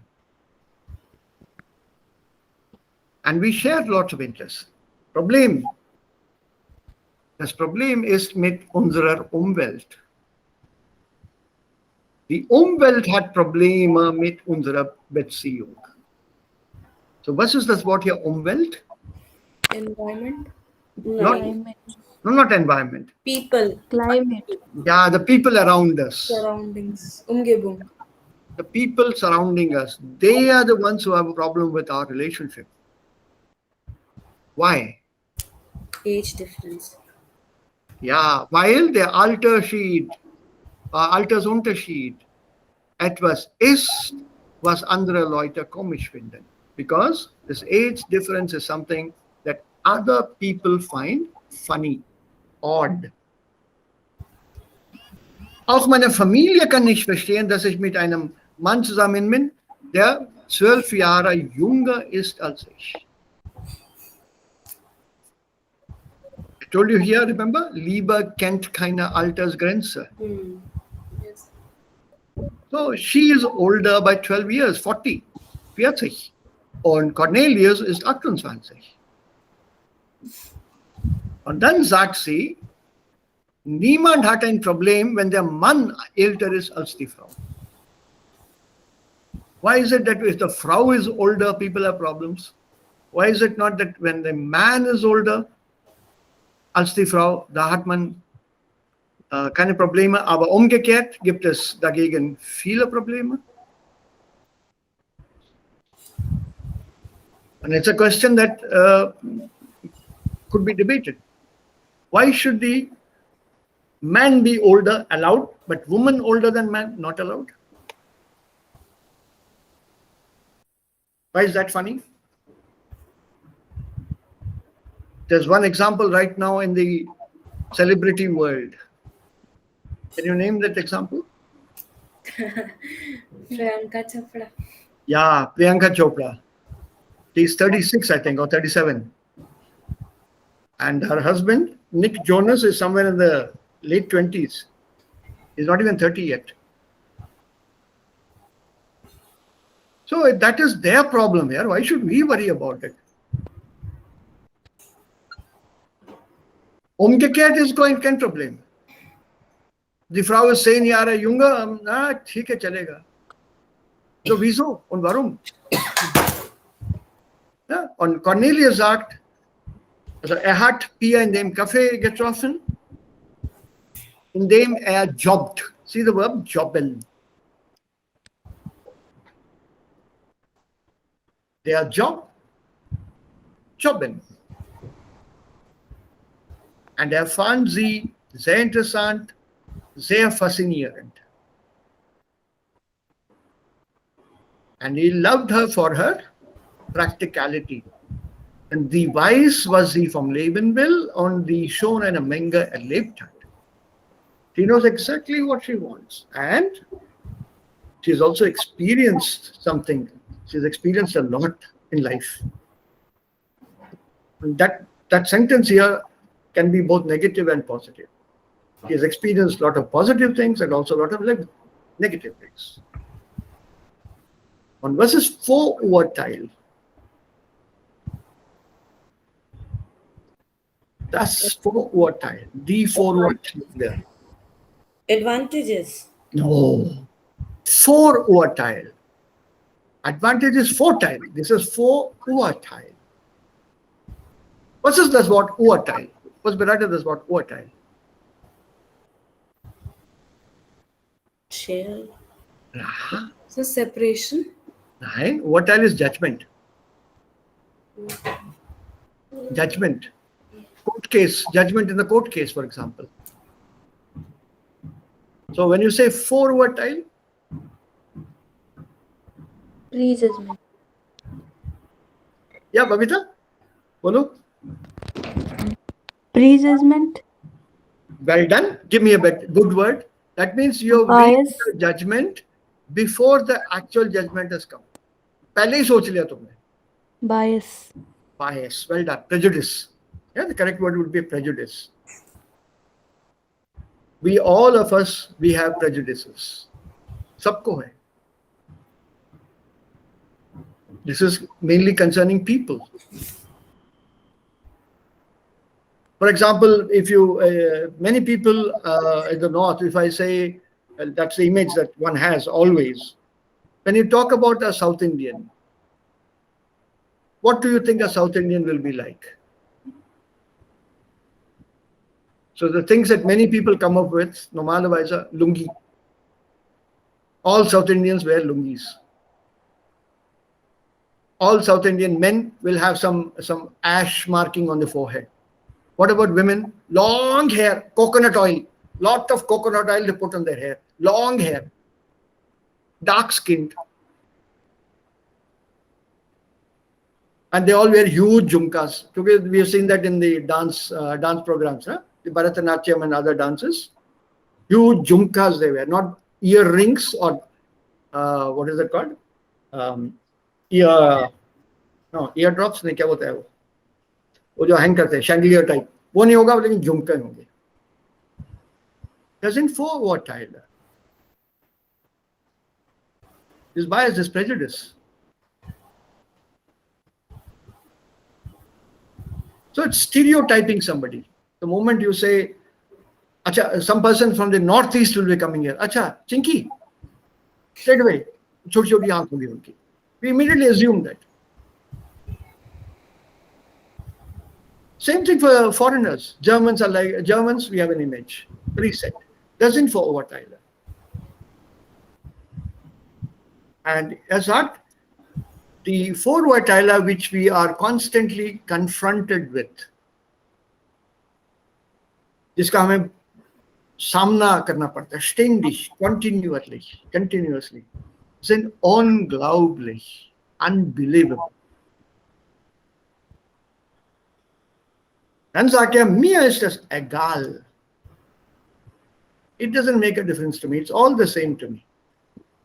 Speaker 1: And we share lots of interests. Das Problem ist mit unserer Umwelt. Die Umwelt hat Probleme mit unserer Beziehung. So, was ist das Wort hier, Umwelt?
Speaker 2: Environment.
Speaker 5: Climate.
Speaker 1: No, not environment.
Speaker 3: People.
Speaker 5: Climate.
Speaker 1: Yeah, the people around us.
Speaker 2: Surroundings. Umgebung.
Speaker 1: The people surrounding us, they are the ones who have a problem with our relationship. Why?
Speaker 3: Age difference.
Speaker 1: Ja, weil der Altersunterschied etwas ist, was andere Leute komisch finden. Because this age difference is something that other people find funny, odd. Auch meine Familie kann nicht verstehen, dass ich mit einem Mann zusammen bin, der 12 Jahre jünger ist als ich. I told you here, remember? Liebe kennt keine Altersgrenze.
Speaker 2: Yes.
Speaker 1: So she is older by 12 years, 40. Und Cornelius ist 28. Und dann sagt sie, niemand hat ein Problem, wenn der Mann älter ist als die Frau. Why is it that if the Frau is older, people have problems? Why is it not that when the man is older als die Frau, da hat man keine Probleme, aber umgekehrt gibt es dagegen viele Probleme? And it's a question that could be debated. Why should the man be older allowed, but woman older than man not allowed? Why is that funny? There's one example right now in the celebrity world. Can you name that example?
Speaker 2: Priyanka Chopra.
Speaker 1: Yeah, Priyanka Chopra. She's 36, I think, or 37. And her husband, Nick Jonas, is somewhere in the late 20s. He's not even 30 yet. So that is their problem here. Why should we worry about it? Umgekehrt ist kein Problem. Die Frau ist 10 Jahre jünger, ठीक है, चलेगा. So wieso und warum? Ja, und Cornelius sagt, also hat Pia in dem Café getroffen, in dem jobbt. See the verb jobben. Der jobben. Und fand sie sehr interessant, sehr faszinierend. And he loved her for her practicality. Und die weiß, was sie vom Leben will und die schon eine Menge erlebt hat. She knows exactly what she wants. And she's also experienced something. She's experienced a lot in life. And that sentence here can be both negative and positive. He has experienced a lot of positive things and also a lot of negative things. Und was ist Vorurteil? Das Vorurteil, die Vorurteile.
Speaker 3: Advantages.
Speaker 1: No. Vorurteil. Advantage is Vorteil. This is Vorurteil. Was ist das Wort Urteil? Was bedeutet das Wort Urteil?
Speaker 3: Share.
Speaker 1: Ja.
Speaker 2: So separation.
Speaker 1: Nein, Urteil is judgment. Judgment. Court case, judgment in the court case, for example. So when you say Vorurteil,
Speaker 5: Prejudgment.
Speaker 1: yeah, Babita, bolo.
Speaker 5: Prejudgment.
Speaker 1: Well done. Give me a good word. That means you have made a judgment before the actual judgment has come. पहले ही सोच लिया तुमने.
Speaker 5: Bias.
Speaker 1: Bias. Well done. Prejudice. Yeah, the correct word would be prejudice. All of us, we have prejudices. सबको है. This is mainly concerning people. For example, if you many people in the north, if I say that's the image that one has always. When you talk about a South Indian, what do you think a South Indian will be like? So the things that many people come up with, normalerweise lungi. All South Indians wear lungis. All South Indian men will have some ash marking on the forehead. What about women? Long hair, coconut oil. Lot of coconut oil they put on their hair. Long hair. Dark skinned. And they all wear huge jhumkas. Today we have seen that in the dance programs, huh? The Bharatanatyam and other dances. Huge jhumkas they wear, not earrings or what is it called? Eardrops नहीं क्या बोलता है वो जो hang करते हैं chandelier type वो नहीं होगा लेकिन झुमके होंगे. Doesn't fall what Tyler. This bias, this prejudice. So it's stereotyping somebody. The moment you say, Acha, some person from the northeast will be coming here. Acha, chinky. Straight away. Choti choti aankh hogi unki. We immediately assume that. Same thing for foreigners. Germans are like Germans, we have an image. Preset. Doesn't fall over Tyler. And as that, the four Tyler which we are constantly confronted with, जिसका हमें सामना करना पड़ता है ständig, continuously, sind unglaublich, unbelievable. Dann sagt er, mir ist das egal. It doesn't make a difference to me. It's all the same to me.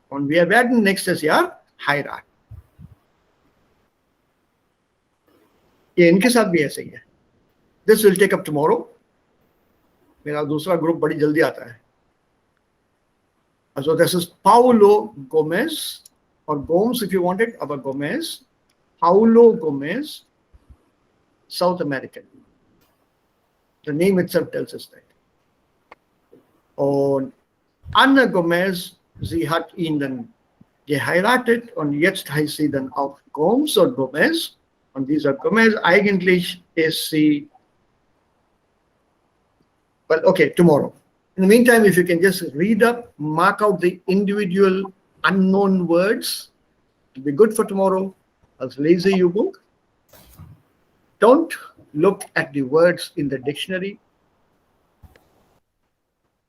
Speaker 1: Und wir werden nächstes Jahr heiraten. ये इनके साथ भी ऐसे ही है. This will take up tomorrow. मेरा दूसरा group बड़ी जल्दी आता है. So this is Paulo Gomez, or Gomes if you want it, aber Gomez. Paulo Gomez, South American. The name itself tells us that. Und Anna Gomez, sie hat ihn dann geheiratet und jetzt heißt sie dann auch Gomes oder Gomez. Und dieser Gomez, eigentlich ist sie, well, okay, tomorrow. In the meantime, if you can just read up, mark out the individual unknown words, it'll be good for tomorrow. Als lese Übung. Don't look at the words in the dictionary.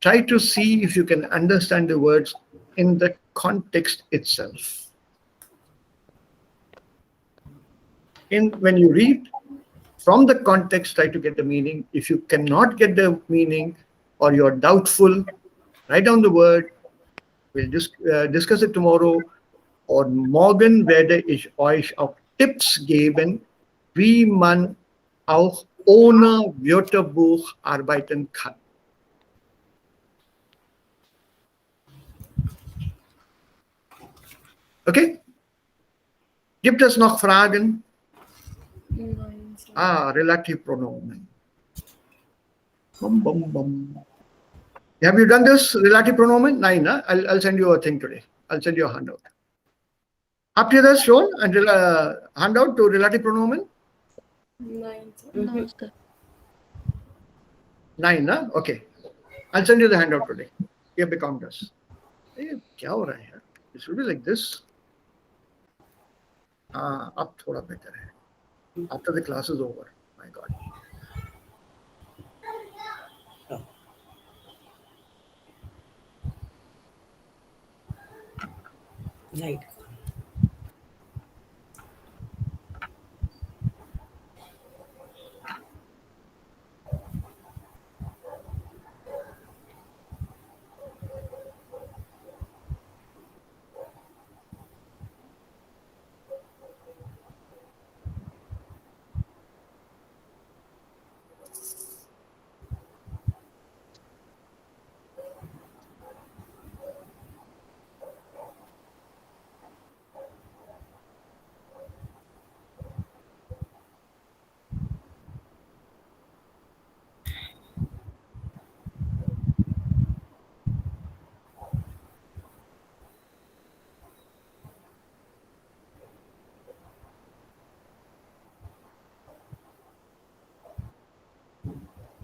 Speaker 1: Try to see if you can understand the words in the context itself. When you read from the context, try to get the meaning. If you cannot get the meaning or you're doubtful, write down the word. We'll just discuss it tomorrow. Und morgen werde ich euch auch Tipps geben, wie man auch ohne Wörterbuch arbeiten kann. Okay? Gibt es noch Fragen?
Speaker 2: Nein, sir.
Speaker 1: Relative pronomen. Bum, bum, bum. Have you done this relative pronomen? Nein, huh? I'll send you a thing today. I'll send you a handout. Habt ihr das schon? Ein handout to relative pronomen?
Speaker 2: Nein, sir.
Speaker 5: No, sir.
Speaker 1: Nein, huh? Okay. I'll send you the handout today. Here become this. Hey, क्या हो रहा है यार? It should be like this. अब थोड़ा better है. After the class is over. My God.
Speaker 3: Right.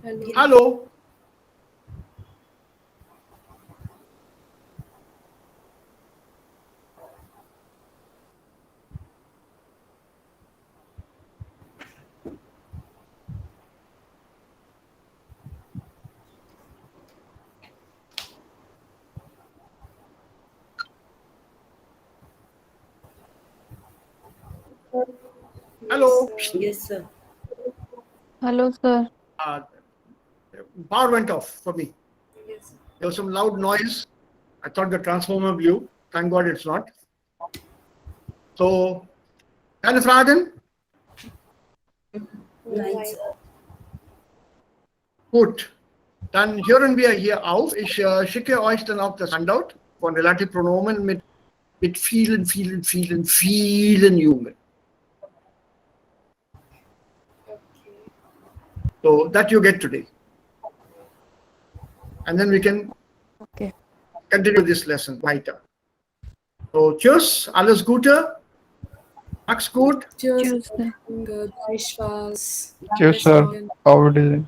Speaker 2: Hello.
Speaker 1: Hallo. Hello.
Speaker 3: Yes, sir.
Speaker 5: Hello, sir.
Speaker 1: Uh, Power went off for me.
Speaker 2: Yes.
Speaker 1: There was some loud noise. I thought the transformer blew. Thank God it's not. So, keine Fragen?
Speaker 3: Nein, sir.
Speaker 1: Gut. Dann hören wir hier auf. Ich schicke euch dann auch das Handout von Relativpronomen mit vielen, vielen, vielen, vielen Jungen. So that you get today. And then we can
Speaker 5: Okay.
Speaker 1: continue this lesson weiter. So, tschüss, alles Gute. Mach's gut.
Speaker 2: Cheers.
Speaker 5: Cheers, sir.
Speaker 2: Good. Vishwas.
Speaker 6: Cheers, sir. How it is?